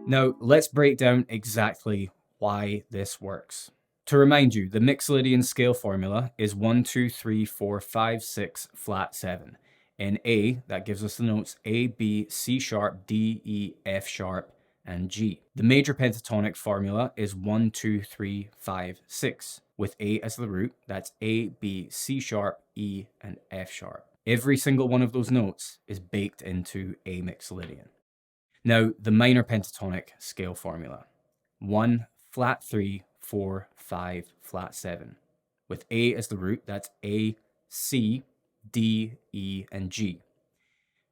Now, let's break down exactly why this works. To remind you, the Mixolydian scale formula is 1, 2, 3, 4, 5, 6, flat 7. In A, that gives us the notes A, B, C sharp, D, E, F sharp, and G. The major pentatonic formula is 1, 2, 3, 5, 6. With A as the root, that's A, B, C sharp, E, and F sharp. Every single one of those notes is baked into A Mixolydian. Now, the minor pentatonic scale formula. 1, flat 3, 4, 5, flat 7. With A as the root, that's A, C, D, E, and G.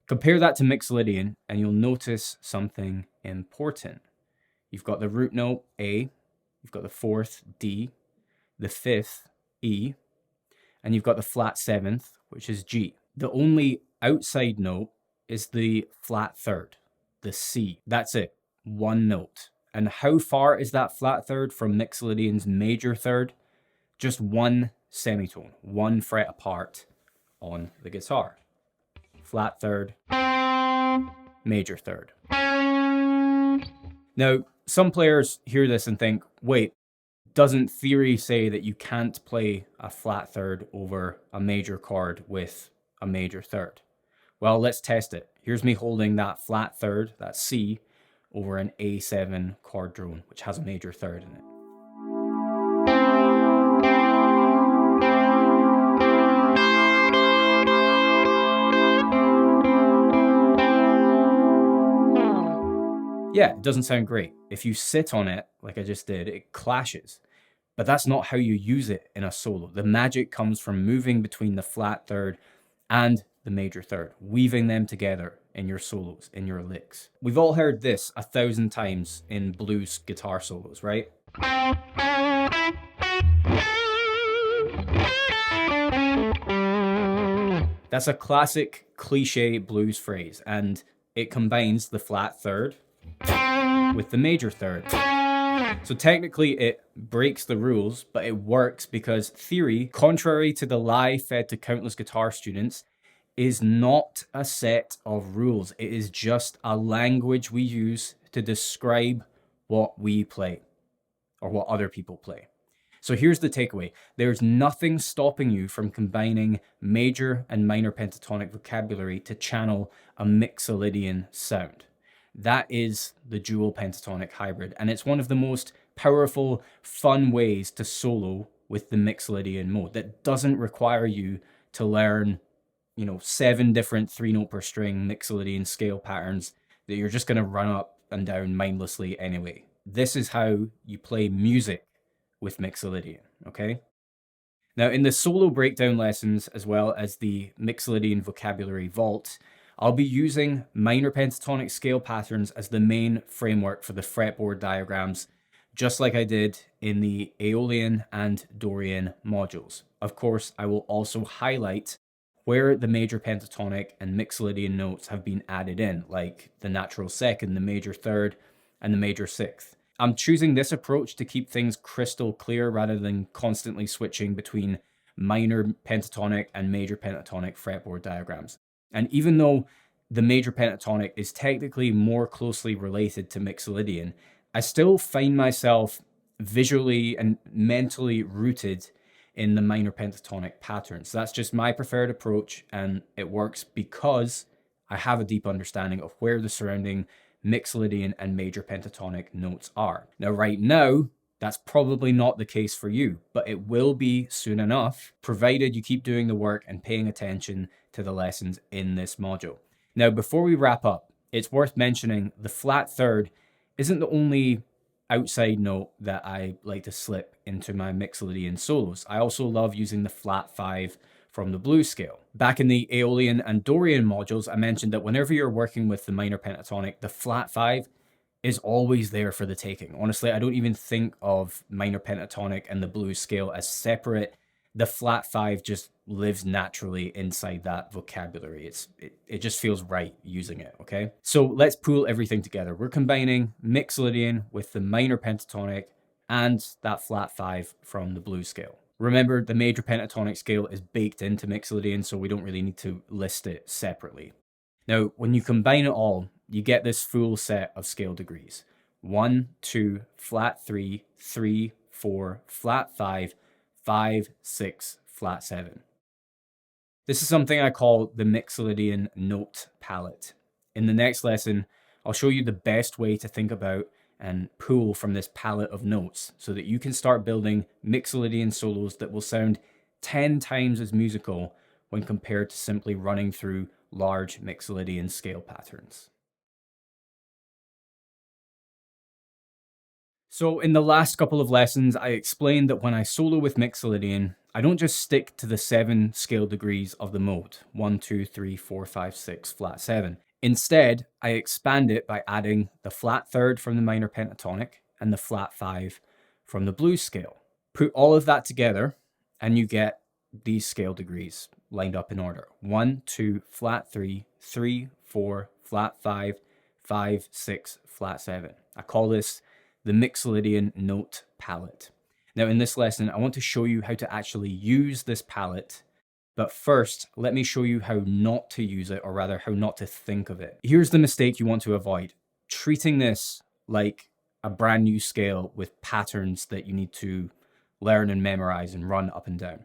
Compare that to Mixolydian, and you'll notice something important. You've got the root note A, you've got the fourth D, the fifth E, and you've got the flat seventh, which is G. The only outside note is the flat third, the C. That's it, one note. And how far is that flat third from Mixolydian's major third? Just one semitone, one fret apart on the guitar. Flat third, major third. Now, some players hear this and think, wait, doesn't theory say that you can't play a flat third over a major chord with a major third? Well, let's test it. Here's me holding that flat third, that C, over an A7 chord drone, which has a major third in it. Yeah, it doesn't sound great. If you sit on it, like I just did, it clashes. But that's not how you use it in a solo. The magic comes from moving between the flat third and the major third, weaving them together in your solos, in your licks. We've all heard this 1,000 times in blues guitar solos, right? That's a classic cliche blues phrase, and it combines the flat third with the major third. So technically it breaks the rules, but it works because theory, contrary to the lie fed to countless guitar students, is not a set of rules. It is just a language we use to describe what we play or what other people play. So here's the takeaway. There's nothing stopping you from combining major and minor pentatonic vocabulary to channel a Mixolydian sound. That is the dual pentatonic hybrid, and it's one of the most powerful, fun ways to solo with the Mixolydian mode that doesn't require you to learn, 7 different 3-note per string Mixolydian scale patterns that you're just going to run up and down mindlessly anyway. This is how you play music with Mixolydian, okay? Now, in the solo breakdown lessons, as well as the Mixolydian vocabulary vault, I'll be using minor pentatonic scale patterns as the main framework for the fretboard diagrams, just like I did in the Aeolian and Dorian modules. Of course, I will also highlight where the major pentatonic and Mixolydian notes have been added in, like the natural second, the major third, and the major sixth. I'm choosing this approach to keep things crystal clear rather than constantly switching between minor pentatonic and major pentatonic fretboard diagrams. And even though the major pentatonic is technically more closely related to Mixolydian, I still find myself visually and mentally rooted in the minor pentatonic patterns. So that's just my preferred approach, and it works because I have a deep understanding of where the surrounding Mixolydian and major pentatonic notes are. Now, right now, that's probably not the case for you, but it will be soon enough, provided you keep doing the work and paying attention to the lessons in this module. Now, before we wrap up, it's worth mentioning the flat third isn't the only outside note that I like to slip into my Mixolydian solos. I also love using the flat 5 from the blues scale. Back in the Aeolian and Dorian modules, I mentioned that whenever you're working with the minor pentatonic, the flat 5 is always there for the taking. Honestly, I don't even think of minor pentatonic and the blues scale as separate. The flat 5 just lives naturally inside that vocabulary. It just feels right using it, okay? So let's pull everything together. We're combining Mixolydian with the minor pentatonic and that flat 5 from the blues scale. Remember, the major pentatonic scale is baked into Mixolydian, so we don't really need to list it separately. Now, when you combine it all, you get this full set of scale degrees. 1, 2, flat 3, 3, 4, flat 5, 5, 6, flat 7. This is something I call the Mixolydian note palette. In the next lesson, I'll show you the best way to think about and pull from this palette of notes so that you can start building Mixolydian solos that will sound 10 times as musical when compared to simply running through large Mixolydian scale patterns. So in the last couple of lessons, I explained that when I solo with Mixolydian, I don't just stick to the 7 scale degrees of the mode, 1, 2, 3, 4, 5, 6, flat 7. Instead, I expand it by adding the flat third from the minor pentatonic and the flat 5 from the blues scale. Put all of that together and you get these scale degrees lined up in order. 1, 2, flat 3, 3, 4, flat 5, 5, 6, flat 7. I call this the Mixolydian note palette. Now in this lesson, I want to show you how to actually use this palette, but first, let me show you how not to use it, or rather how not to think of it. Here's the mistake you want to avoid. Treating this like a brand new scale with patterns that you need to learn and memorize and run up and down.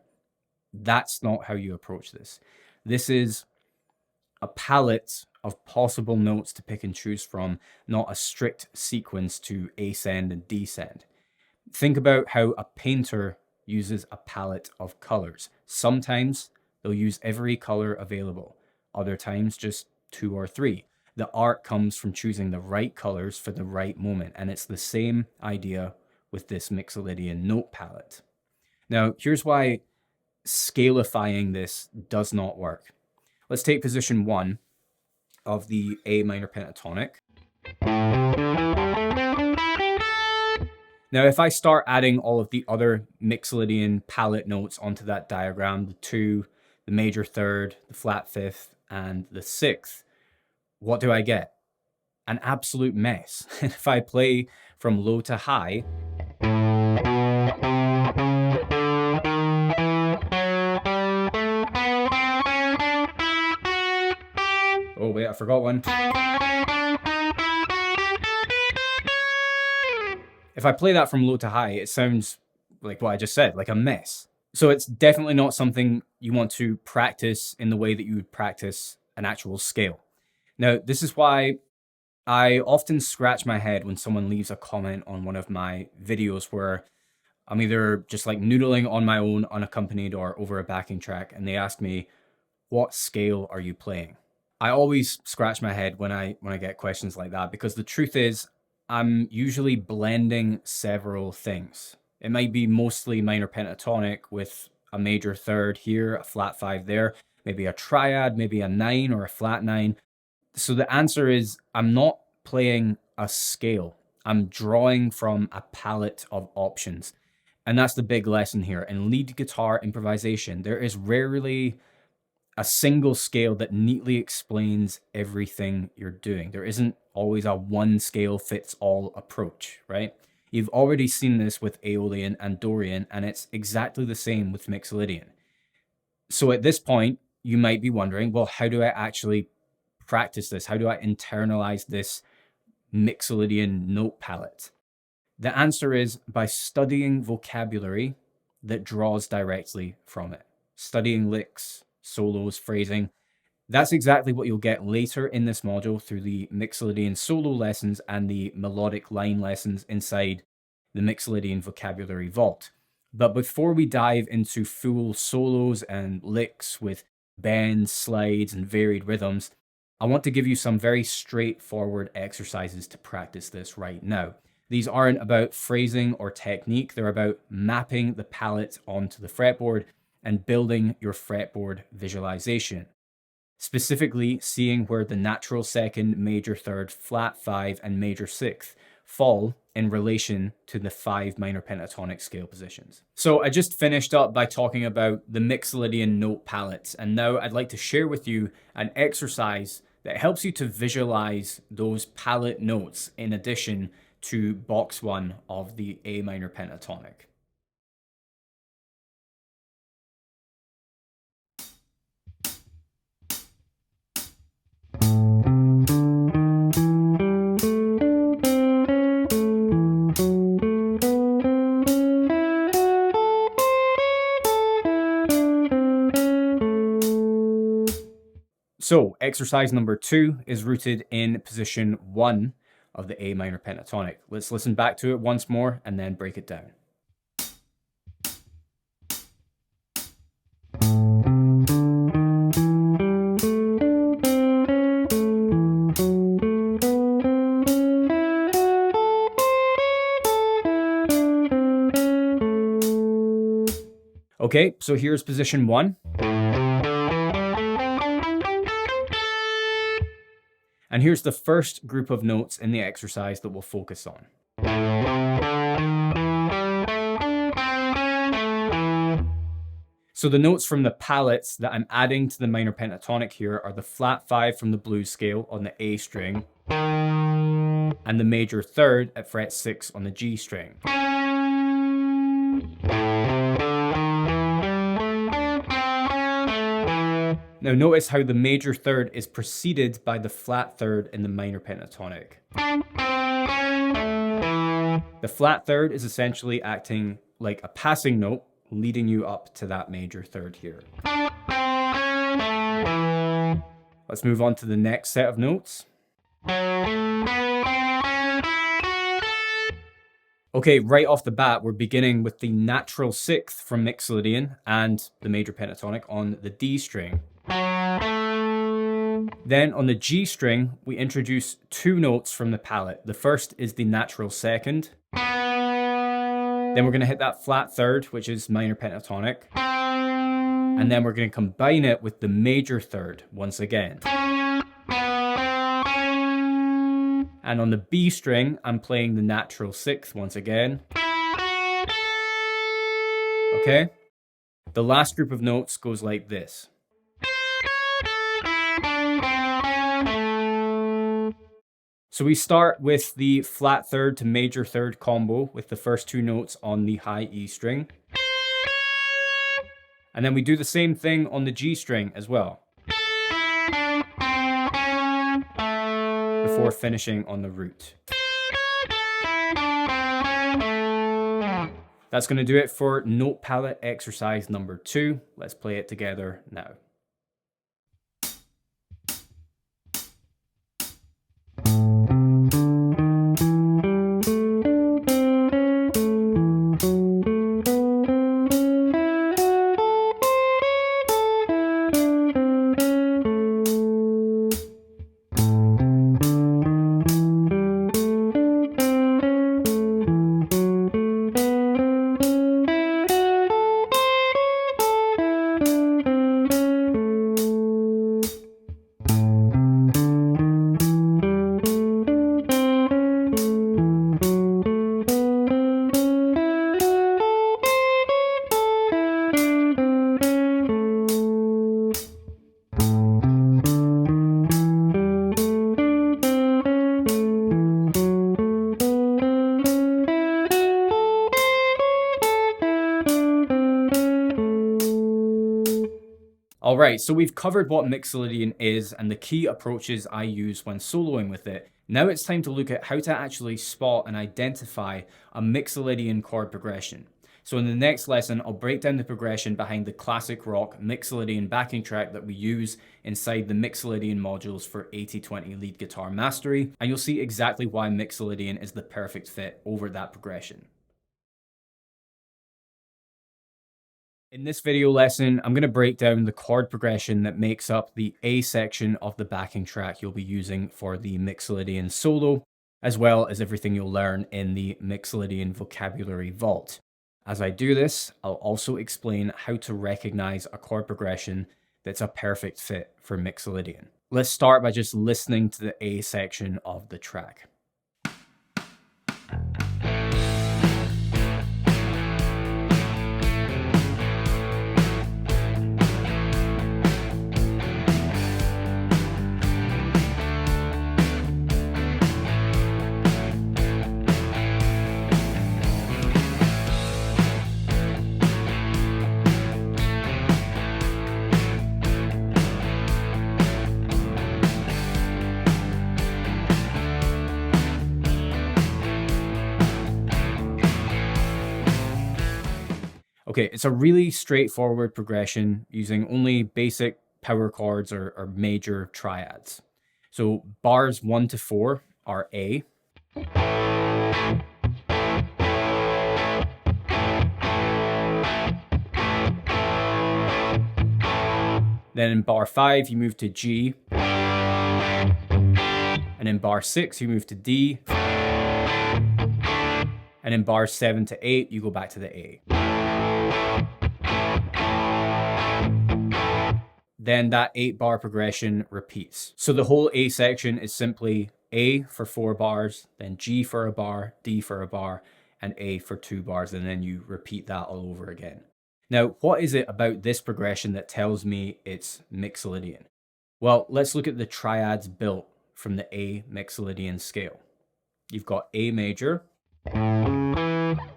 That's not how you approach this. This is a palette of possible notes to pick and choose from, not a strict sequence to ascend and descend. Think about how a painter uses a palette of colors. Sometimes they'll use every color available, other times just 2 or 3. The art comes from choosing the right colors for the right moment, and it's the same idea with this Mixolydian note palette. Now, here's why scalifying this does not work. Let's take position 1 of the A minor pentatonic. Now, if I start adding all of the other Mixolydian palette notes onto that diagram, the 2, the major third, the flat 5th, and the 6th, what do I get? An absolute mess. If I play from low to high, oh wait, I forgot one. If I play that from low to high, it sounds like what I just said, like a mess. So it's definitely not something you want to practice in the way that you would practice an actual scale. Now, this is why I often scratch my head when someone leaves a comment on one of my videos where I'm either just like noodling on my own unaccompanied or over a backing track, and they ask me, what scale are you playing? I always scratch my head when I get questions like that, because the truth is I'm usually blending several things. It might be mostly minor pentatonic with a major third here, a flat 5 there, maybe a triad, maybe a 9 or a flat 9. So the answer is I'm not playing a scale. I'm drawing from a palette of options. And that's the big lesson here. In lead guitar improvisation, there is rarely a single scale that neatly explains everything you're doing. There isn't always a one scale fits all approach, right? You've already seen this with Aeolian and Dorian, and it's exactly the same with Mixolydian. So at this point, you might be wondering, well, how do I actually practice this? How do I internalize this Mixolydian note palette? The answer is by studying vocabulary that draws directly from it. Studying licks, solos, phrasing. That's exactly what you'll get later in this module through the Mixolydian solo lessons and the melodic line lessons inside the Mixolydian vocabulary vault. But before we dive into full solos and licks with bends, slides, and varied rhythms, I want to give you some very straightforward exercises to practice this right now. These aren't about phrasing or technique, they're about mapping the palette onto the fretboard and building your fretboard visualization. Specifically, seeing where the natural second, major third, flat 5, and major 6th fall in relation to the 5 minor pentatonic scale positions. So I just finished up by talking about the Mixolydian note palettes, and now I'd like to share with you an exercise that helps you to visualize those palette notes in addition to box 1 of the A minor pentatonic. So exercise number 2 is rooted in position 1 of the A minor pentatonic. Let's listen back to it once more and then break it down. Okay, so here's position 1. And here's the first group of notes in the exercise that we'll focus on. So the notes from the palettes that I'm adding to the minor pentatonic here are the flat 5 from the blues scale on the A string and the major third at fret 6 on the G string. Now notice how the major third is preceded by the flat third in the minor pentatonic. The flat third is essentially acting like a passing note, leading you up to that major third here. Let's move on to the next set of notes. Okay, right off the bat, we're beginning with the natural sixth from Mixolydian and the major pentatonic on the D string. Then on the G string, we introduce 2 notes from the palette. The first is the natural second. Then we're going to hit that flat third, which is minor pentatonic. And then we're going to combine it with the major third once again. And on the B string, I'm playing the natural sixth once again. Okay? The last group of notes goes like this. So we start with the flat third to major third combo with the first 2 notes on the high E string. And then we do the same thing on the G string as well, before finishing on the root. That's going to do it for note palette exercise number 2. Let's play it together now. Alright, so we've covered what Mixolydian is and the key approaches I use when soloing with it. Now it's time to look at how to actually spot and identify a Mixolydian chord progression. So in the next lesson, I'll break down the progression behind the classic rock Mixolydian backing track that we use inside the Mixolydian modules for 80/20 lead guitar mastery, and you'll see exactly why Mixolydian is the perfect fit over that progression. In this video lesson, I'm going to break down the chord progression that makes up the A section of the backing track you'll be using for the Mixolydian solo, as well as everything you'll learn in the Mixolydian vocabulary vault. As I do this, I'll also explain how to recognize a chord progression that's a perfect fit for Mixolydian. Let's start by just listening to the A section of the track. Okay, it's a really straightforward progression using only basic power chords or major triads. So bars 1 to 4 are A. Then in bar 5, you move to G. And in bar 6, you move to D. And in bars 7 to 8, you go back to the A. Then that 8-bar progression repeats. So the whole A section is simply A for 4 bars, then G for a bar, D for a bar, and A for 2 bars, and then you repeat that all over again. Now, what is it about this progression that tells me it's Mixolydian? Well, let's look at the triads built from the A Mixolydian scale. You've got A major,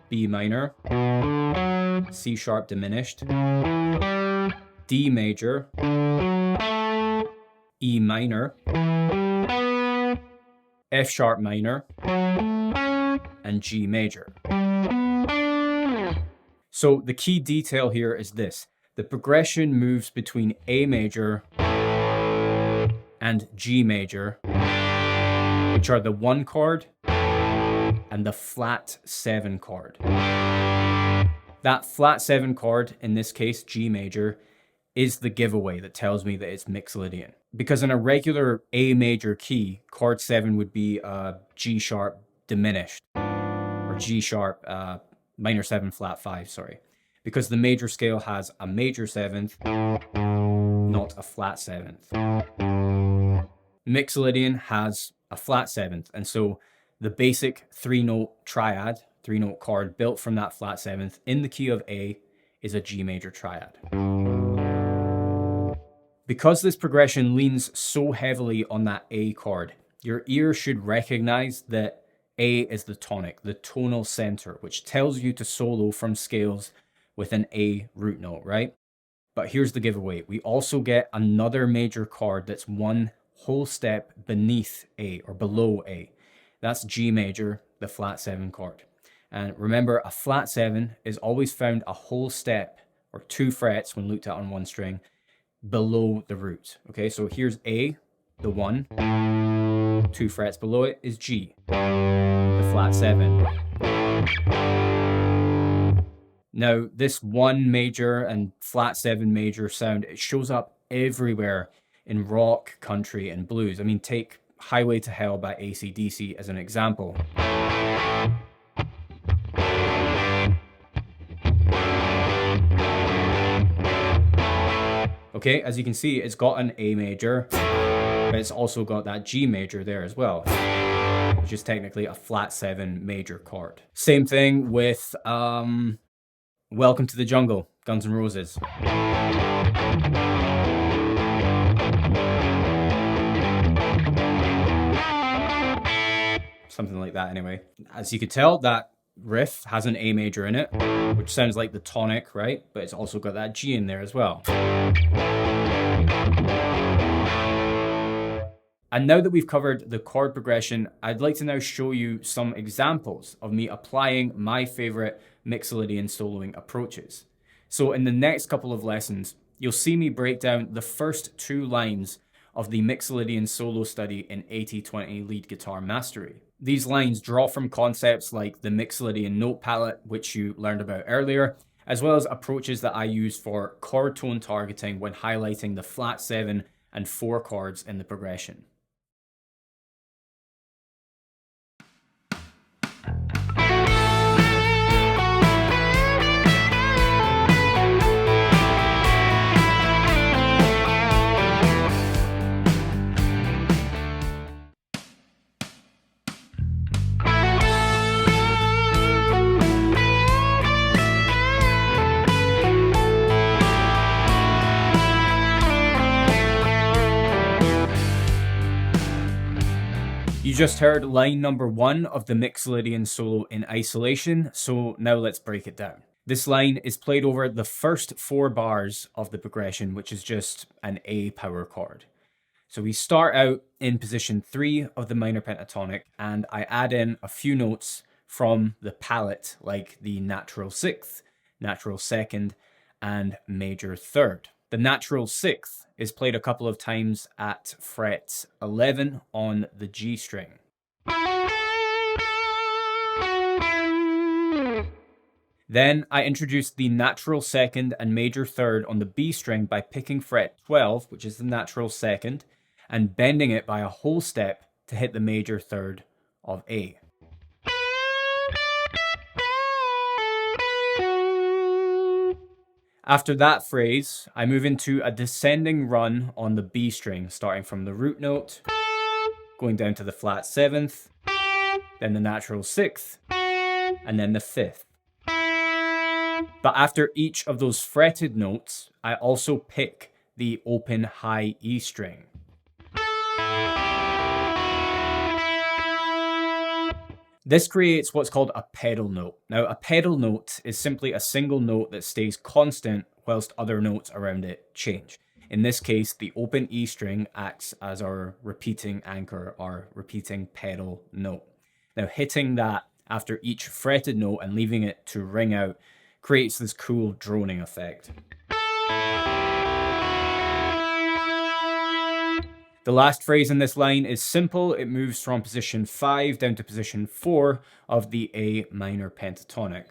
B minor, C sharp diminished, D major, E minor, F sharp minor, and G major. So the key detail here is this. The progression moves between A major and G major, which are the 1 chord and the flat 7 chord. That flat 7 chord, in this case G major, is the giveaway that tells me that it's Mixolydian. Because in a regular A major key, chord 7 would be G sharp diminished, or G sharp minor 7 flat 5, sorry. Because the major scale has a major 7th, not a flat 7th. Mixolydian has a flat 7th, and so the basic 3-note triad, 3-note chord built from that flat 7th in the key of A is a G major triad. Because this progression leans so heavily on that A chord, your ear should recognize that A is the tonic, the tonal center, which tells you to solo from scales with an A root note, right? But here's the giveaway. We also get another major chord that's one whole step beneath A or below A. That's G major, the flat 7 chord. And remember, a flat 7 is always found a whole step or 2 frets when looked at on one string below the root. Okay, so here's A, the 1, 2 frets below it is G, the flat 7. Now, this 1 major and flat 7 major sound, it shows up everywhere in rock, country, and blues. I mean, take Highway to Hell by AC/DC as an example. Okay, as you can see, it's got an A major, but it's also got that G major there as well, which is technically a flat 7 major chord. Same thing with Welcome to the Jungle, Guns N' Roses. Something like that anyway. As you could tell, that riff has an A major in it, which sounds like the tonic, right? But it's also got that G in there as well. And now that we've covered the chord progression, I'd like to now show you some examples of me applying my favorite Mixolydian soloing approaches. So in the next couple of lessons, you'll see me break down the first 2 lines of the Mixolydian solo study in 80/20 lead guitar mastery. These lines draw from concepts like the Mixolydian note palette, which you learned about earlier, as well as approaches that I use for chord tone targeting when highlighting the flat 7 and 4 chords in the progression. You just heard line number 1 of the Mixolydian solo in isolation, so now let's break it down. This line is played over the first 4 bars of the progression, which is just an A power chord. So we start out in position 3 of the minor pentatonic, and I add in a few notes from the palette, like the natural 6th, natural 2nd, and major 3rd. The natural sixth is played a couple of times at fret 11 on the G string. Then I introduced the natural second and major third on the B string by picking fret 12, which is the natural second, and bending it by a whole step to hit the major third of A. After that phrase, I move into a descending run on the B string, starting from the root note, going down to the flat seventh, then the natural sixth, and then the fifth. But after each of those fretted notes, I also pick the open high E string. This creates what's called a pedal note. Now, a pedal note is simply a single note that stays constant whilst other notes around it change. In this case, the open E string acts as our repeating anchor, our repeating pedal note. Now, hitting that after each fretted note and leaving it to ring out creates this cool droning effect. The last phrase in this line is simple. It moves from position 5 down to position 4 of the A minor pentatonic.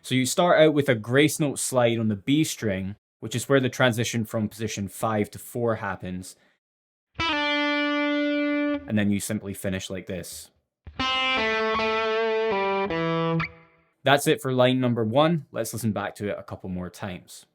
So you start out with a grace note slide on the B string, which is where the transition from position 5 to 4 happens. And then you simply finish like this. That's it for line number 1. Let's listen back to it a couple more times.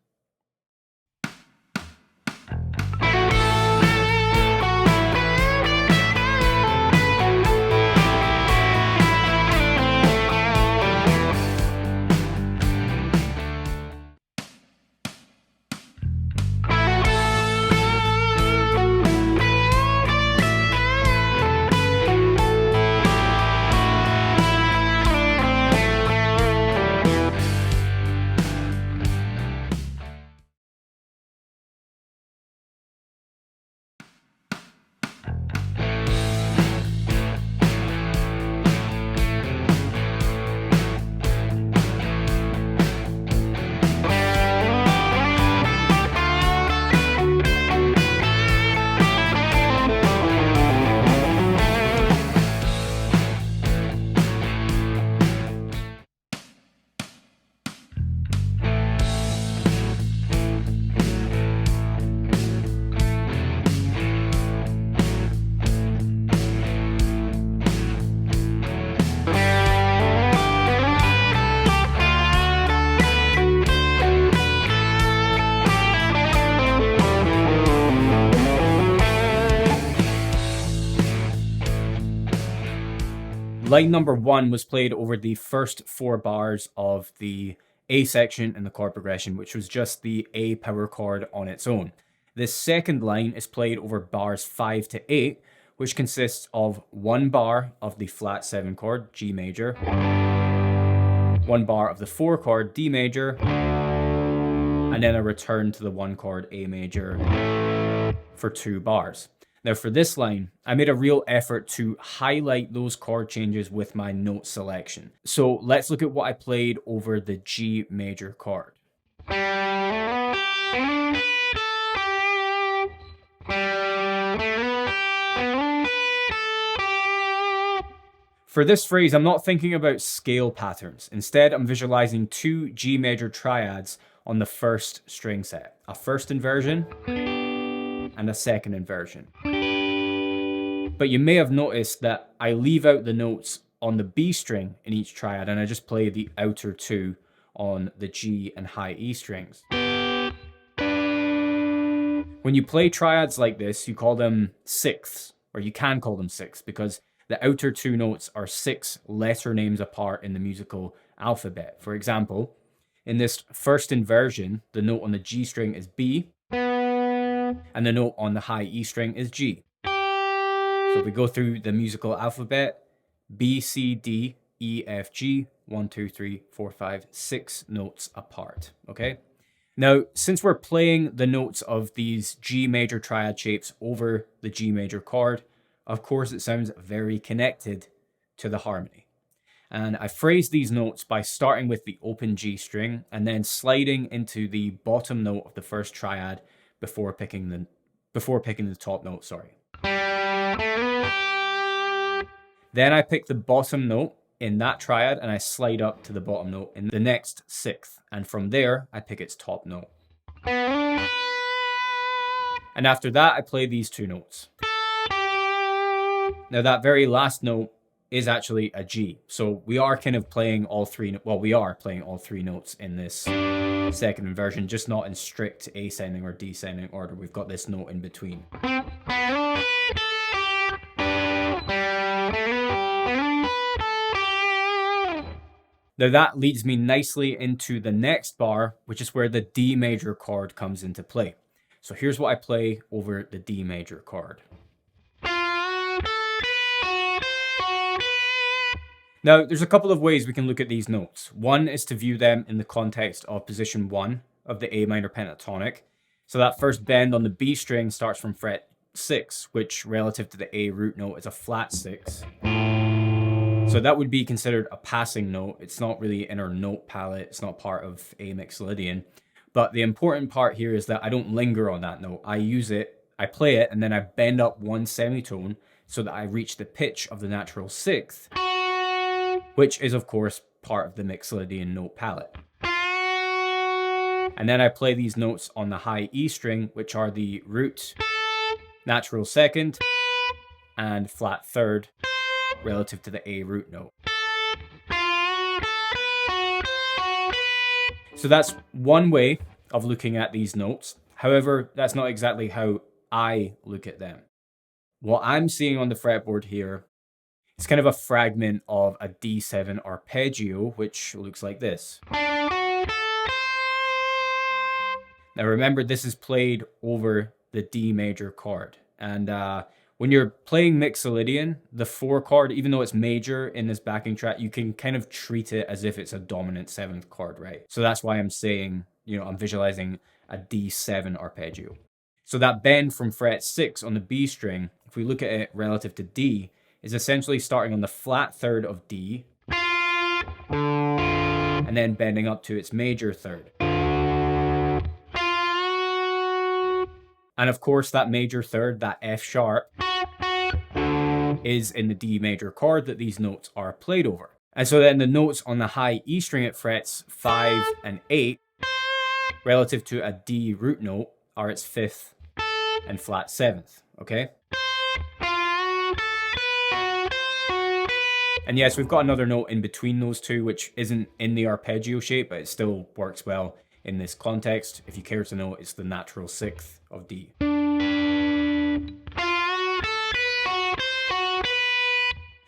Line number 1 was played over the first 4 bars of the A section in the chord progression, which was just the A power chord on its own. This second line is played over bars 5 to 8, which consists of 1 bar of the flat 7 chord, G major, 1 bar of the 4 chord, D major, and then a return to the 1 chord, A major, for 2 bars. Now for this line, I made a real effort to highlight those chord changes with my note selection. So let's look at what I played over the G major chord. For this phrase, I'm not thinking about scale patterns. Instead, I'm visualizing 2 G major triads on the first string set. A first inversion and a second inversion. But you may have noticed that I leave out the notes on the B string in each triad and I just play the outer 2 on the G and high E strings. When you play triads like this, you call them sixths, or you can call them sixths, because the outer 2 notes are 6 letter names apart in the musical alphabet. For example, in this first inversion, the note on the G string is B, and the note on the high E string is G. So if we go through the musical alphabet, B, C, D, E, F, G, 1, 2, 3, 4, 5, 6 notes apart, okay? Now, since we're playing the notes of these G major triad shapes over the G major chord, of course it sounds very connected to the harmony. And I phrase these notes by starting with the open G string and then sliding into the bottom note of the first triad before picking the top note, sorry. Then I pick the bottom note in that triad and I slide up to the bottom note in the next sixth. And from there, I pick its top note. And after that, I play these two notes. Now that very last note is actually a G. So we are kind of playing all three, well, we are playing all three notes in this second inversion, just not in strict ascending or descending order. We've got this note in between. Now that leads me nicely into the next bar, which is where the D major chord comes into play. So here's what I play over the D major chord. Now, there's a couple of ways we can look at these notes. One is to view them in the context of position 1 of the A minor pentatonic. So that first bend on the B string starts from fret 6, which relative to the A root note is a flat 6. So that would be considered a passing note. It's not really in our note palette. It's not part of A Mixolydian. But the important part here is that I don't linger on that note. I use it, I play it, and then I bend up one semitone so that I reach the pitch of the natural sixth, which is of course part of the Mixolydian note palette. And then I play these notes on the high E string, which are the root, natural second, and flat third relative to the A root note. So that's one way of looking at these notes. However, that's not exactly how I look at them. What I'm seeing on the fretboard here is kind of a fragment of a D7 arpeggio, which looks like this. Now remember, this is played over the D major chord. And when you're playing Mixolydian, the 4 chord, even though it's major in this backing track, you can kind of treat it as if it's a dominant 7th chord, right? So that's why I'm saying, I'm visualizing a D7 arpeggio. So that bend from fret 6 on the B string, if we look at it relative to D, is essentially starting on the flat third of D and then bending up to its major third. And of course, that major third, that F sharp, is in the D major chord that these notes are played over. And so then the notes on the high E string at frets 5 and 8, relative to a D root note, are its 5th and flat 7th, okay? And yes, we've got another note in between those two, which isn't in the arpeggio shape, but it still works well in this context. If you care to know, it's the natural 6th of D.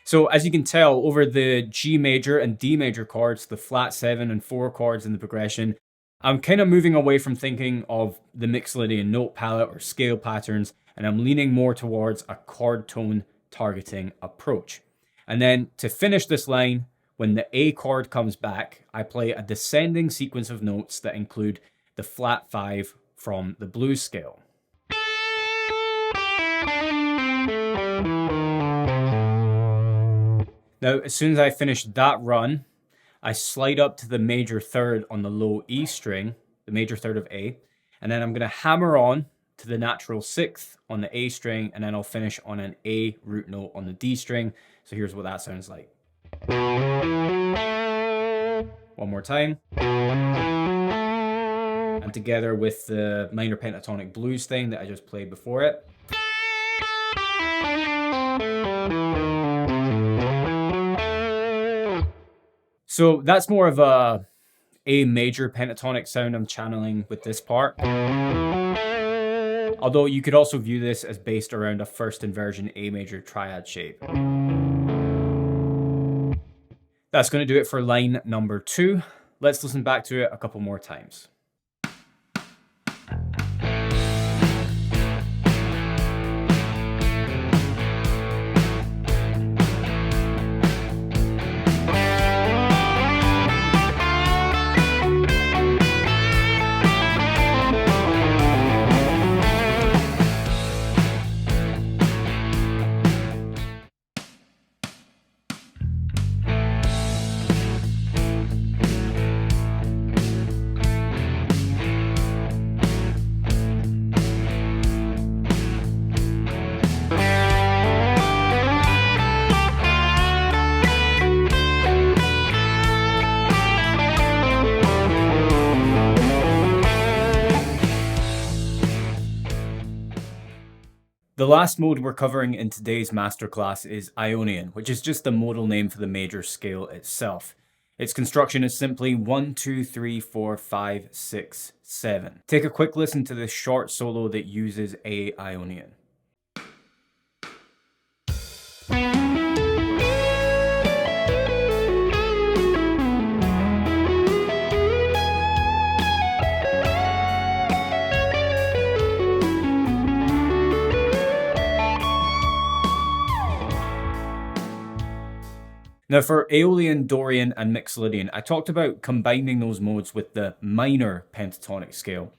So as you can tell, over the G major and D major chords, the flat 7 and 4 chords in the progression, I'm kind of moving away from thinking of the Mixolydian note palette or scale patterns, and I'm leaning more towards a chord tone targeting approach. And then to finish this line, when the A chord comes back, I play a descending sequence of notes that include the flat 5 from the blues scale. Now, as soon as I finish that run, I slide up to the major third on the low E string, the major third of A, and then I'm going to hammer on to the natural 6th on the A string, and then I'll finish on an A root note on the D string. So here's what that sounds like. One more time. And together with the minor pentatonic blues thing that I just played before it. So that's more of a major pentatonic sound I'm channeling with this part. Although you could also view this as based around a first inversion A major triad shape. That's going to do it for line number 2. Let's listen back to it a couple more times. The last mode we're covering in today's masterclass is Ionian, which is just the modal name for the major scale itself. Its construction is simply 1, 2, 3, 4, 5, 6, 7. Take a quick listen to this short solo that uses Ionian. Now for Aeolian, Dorian, and Mixolydian, I talked about combining those modes with the minor pentatonic scale.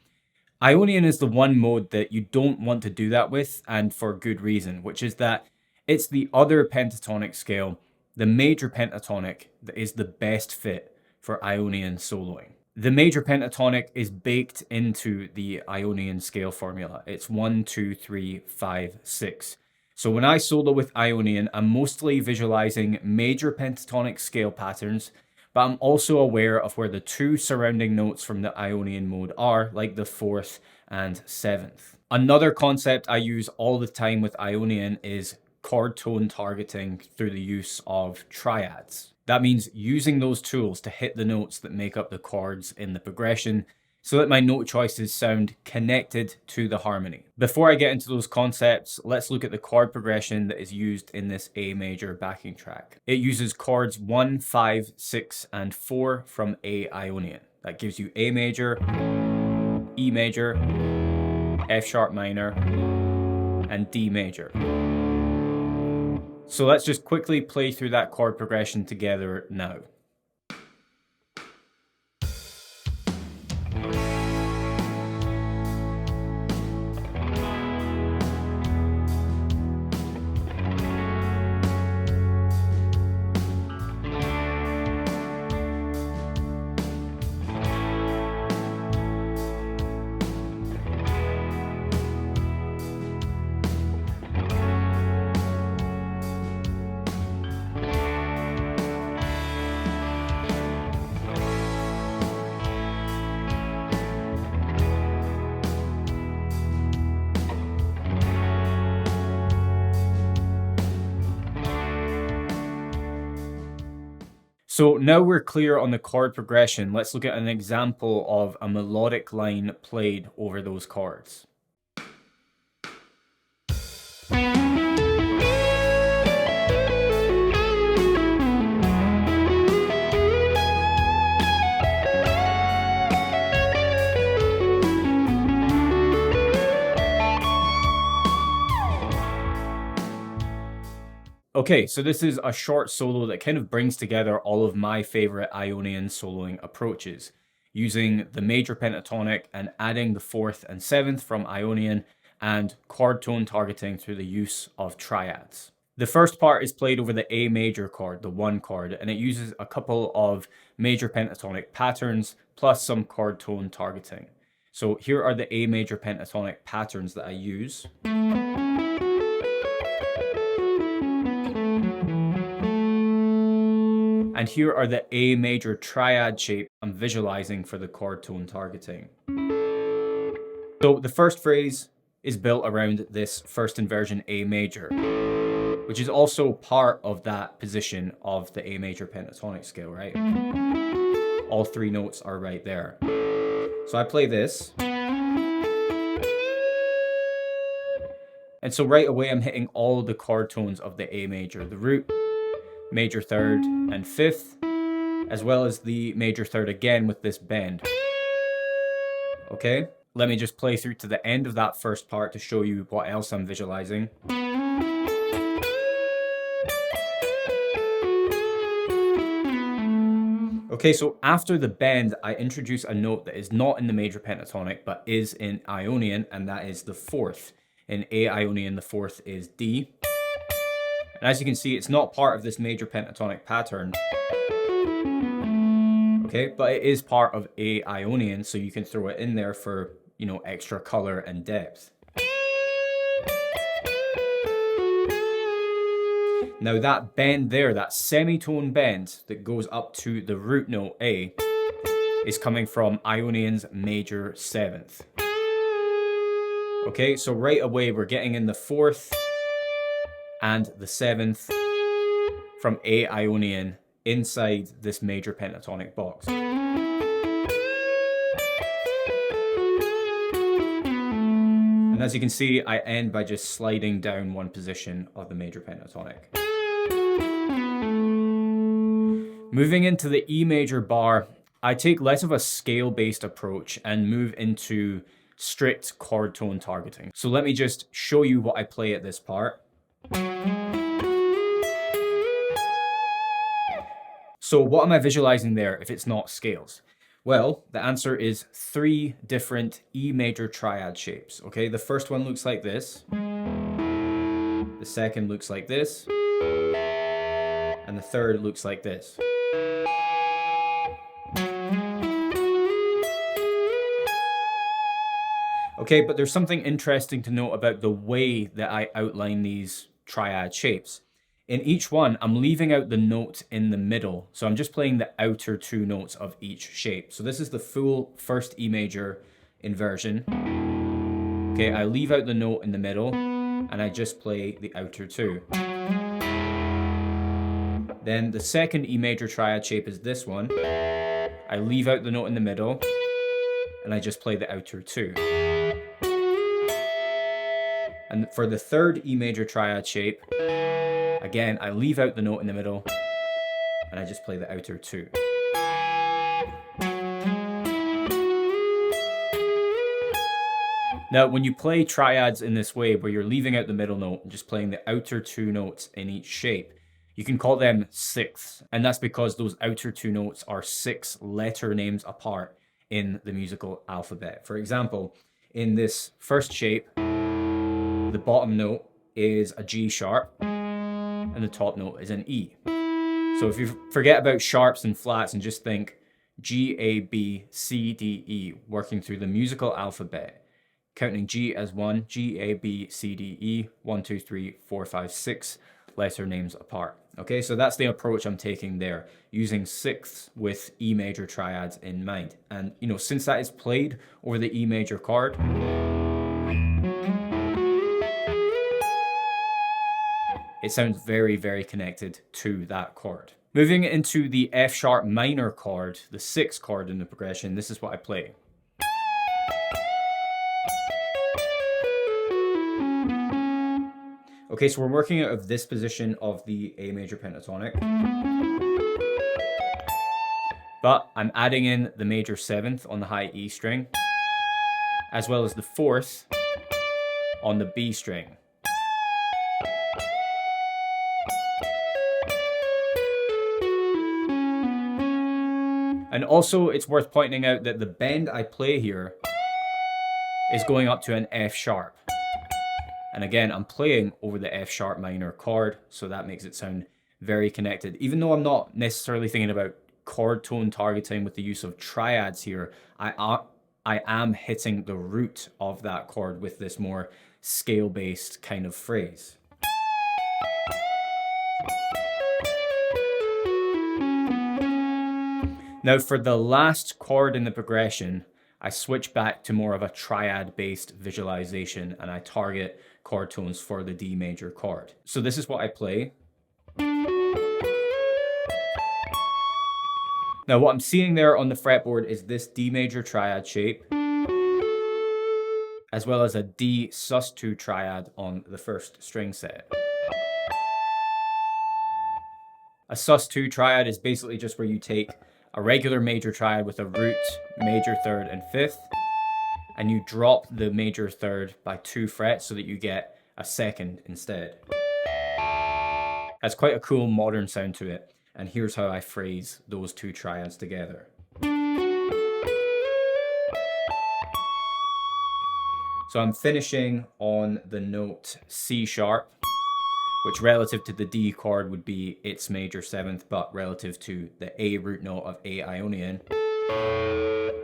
Ionian is the one mode that you don't want to do that with, and for good reason, which is that it's the other pentatonic scale, the major pentatonic, that is the best fit for Ionian soloing. The major pentatonic is baked into the Ionian scale formula. It's 1, 2, 3, 5, 6. So when I solo with Ionian, I'm mostly visualizing major pentatonic scale patterns, but I'm also aware of where the two surrounding notes from the Ionian mode are, like the 4th and 7th. Another concept I use all the time with Ionian is chord tone targeting through the use of triads. That means using those tools to hit the notes that make up the chords in the progression, so that my note choices sound connected to the harmony. Before I get into those concepts, let's look at the chord progression that is used in this A major backing track. It uses chords 1, 5, 6, and 4 from A Ionian. That gives you A major, E major, F sharp minor, and D major. So let's just quickly play through that chord progression together now. So now we're clear on the chord progression, let's look at an example of a melodic line played over those chords. Okay, so this is a short solo that kind of brings together all of my favorite Ionian soloing approaches, using the major pentatonic and adding the 4th and 7th from Ionian, and chord tone targeting through the use of triads. The first part is played over the A major chord, the 1 chord, and it uses a couple of major pentatonic patterns plus some chord tone targeting. So here are the A major pentatonic patterns that I use. And here are the A major triad shape I'm visualizing for the chord tone targeting. So the first phrase is built around this first inversion A major, which is also part of that position of the A major pentatonic scale, right? All 3 notes are right there. So I play this. And so right away I'm hitting all the chord tones of the A major, the root, major 3rd, and 5th, as well as the major 3rd again with this bend. Okay, let me just play through to the end of that first part to show you what else I'm visualizing. Okay, so after the bend, I introduce a note that is not in the major pentatonic, but is in Ionian, and that is the 4th. In A Ionian, the 4th is D. And as you can see, it's not part of this major pentatonic pattern. Okay, but it is part of A Ionian, so you can throw it in there for, you know, extra color and depth. Now that bend there, that semitone bend that goes up to the root note A, is coming from Ionian's major 7th. Okay, so right away we're getting in the 4th and the 7th from A Ionian inside this major pentatonic box. And as you can see, I end by just sliding down one position of the major pentatonic. Moving into the E major bar, I take less of a scale-based approach and move into strict chord tone targeting. So let me just show you what I play at this part. So what am I visualizing there if it's not scales? Well, the answer is 3 different E major triad shapes, okay? The first one looks like this. The second looks like this. And the third looks like this. Okay, but there's something interesting to note about the way that I outline these triad shapes. In each one, I'm leaving out the note in the middle. So I'm just playing the outer 2 notes of each shape. So this is the full first E major inversion. Okay, I leave out the note in the middle and I just play the outer 2. Then the second E major triad shape is this one. I leave out the note in the middle and I just play the outer 2. And for the third E major triad shape, again, I leave out the note in the middle and I just play the outer 2. Now, when you play triads in this way, where you're leaving out the middle note and just playing the outer 2 notes in each shape, you can call them sixths. And that's because those outer 2 notes are 6 letter names apart in the musical alphabet. For example, in this first shape, the bottom note is a G sharp and the top note is an E. So if you forget about sharps and flats and just think G, A, B, C, D, E, working through the musical alphabet, counting G as 1, G, A, B, C, D, E, 1, 2, 3, 4, 5, 6 letter names apart. Okay, so that's the approach I'm taking there, using sixths with E major triads in mind. And you know, since that is played over the E major chord, it sounds very, very connected to that chord. Moving into the F sharp minor chord, the 6th chord in the progression, this is what I play. Okay, so we're working out of this position of the A major pentatonic. But I'm adding in the major 7th on the high E string, as well as the 4th on the B string. And also, it's worth pointing out that the bend I play here is going up to an F sharp. And again, I'm playing over the F sharp minor chord, so that makes it sound very connected. Even though I'm not necessarily thinking about chord tone targeting with the use of triads here, I am hitting the root of that chord with this more scale-based kind of phrase. Now for the last chord in the progression, I switch back to more of a triad-based visualization and I target chord tones for the D major chord. So this is what I play. Now what I'm seeing there on the fretboard is this D major triad shape, as well as a D sus2 triad on the first string set. A sus2 triad is basically just where you take a regular major triad with a root, major 3rd and 5th, and you drop the major 3rd by 2 frets so that you get a 2nd instead. Has quite a cool modern sound to it, and here's how I phrase those 2 triads together. So I'm finishing on the note C sharp, which relative to the D chord would be its major 7th, but relative to the A root note of A Ionian,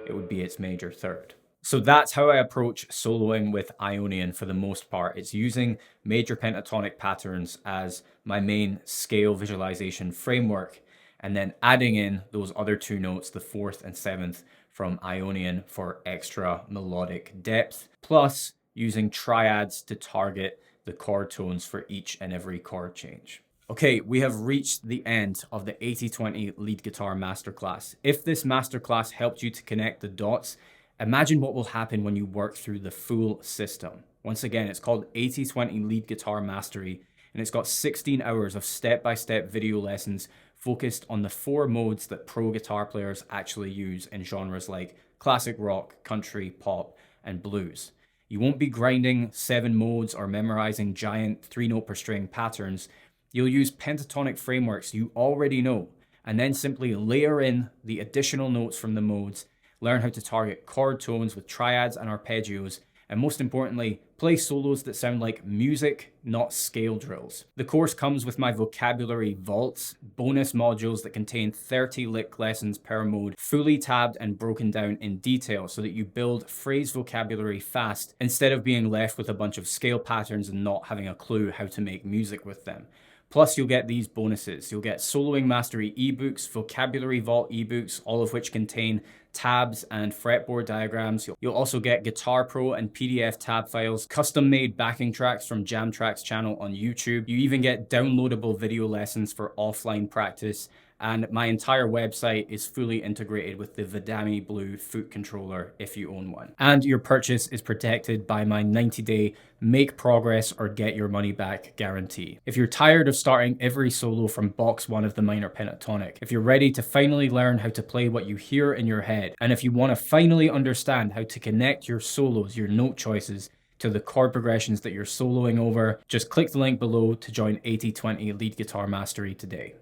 it would be its major 3rd. So that's how I approach soloing with Ionian for the most part. It's using major pentatonic patterns as my main scale visualization framework, and then adding in those other 2 notes, the 4th and 7th from Ionian for extra melodic depth, plus using triads to target the chord tones for each and every chord change. Okay, we have reached the end of the 80/20 lead guitar masterclass. If this masterclass helped you to connect the dots, imagine what will happen when you work through the full system. Once again, it's called 80/20 lead guitar mastery, and it's got 16 hours of step-by-step video lessons focused on the 4 modes that pro guitar players actually use in genres like classic rock, country, pop, and blues. You won't be grinding 7 modes or memorizing giant 3-note per string patterns. You'll use pentatonic frameworks you already know, and then simply layer in the additional notes from the modes, learn how to target chord tones with triads and arpeggios, and most importantly, play solos that sound like music, not scale drills. The course comes with my vocabulary vaults, bonus modules that contain 30 lick lessons per mode, fully tabbed and broken down in detail so that you build phrase vocabulary fast instead of being left with a bunch of scale patterns and not having a clue how to make music with them. Plus, you'll get these bonuses. You'll get Soloing Mastery ebooks, Vocabulary Vault ebooks, all of which contain tabs and fretboard diagrams. You'll also get Guitar Pro and PDF tab files, custom-made backing tracks from Jamtrack's channel on YouTube. You even get downloadable video lessons for offline practice, and my entire website is fully integrated with the Vidami Blue foot controller if you own one. And your purchase is protected by my 90-day make progress or get your money back guarantee. If you're tired of starting every solo from box 1 of the minor pentatonic, if you're ready to finally learn how to play what you hear in your head, and if you want to finally understand how to connect your solos, your note choices, to the chord progressions that you're soloing over, just click the link below to join 80/20 Lead Guitar Mastery today.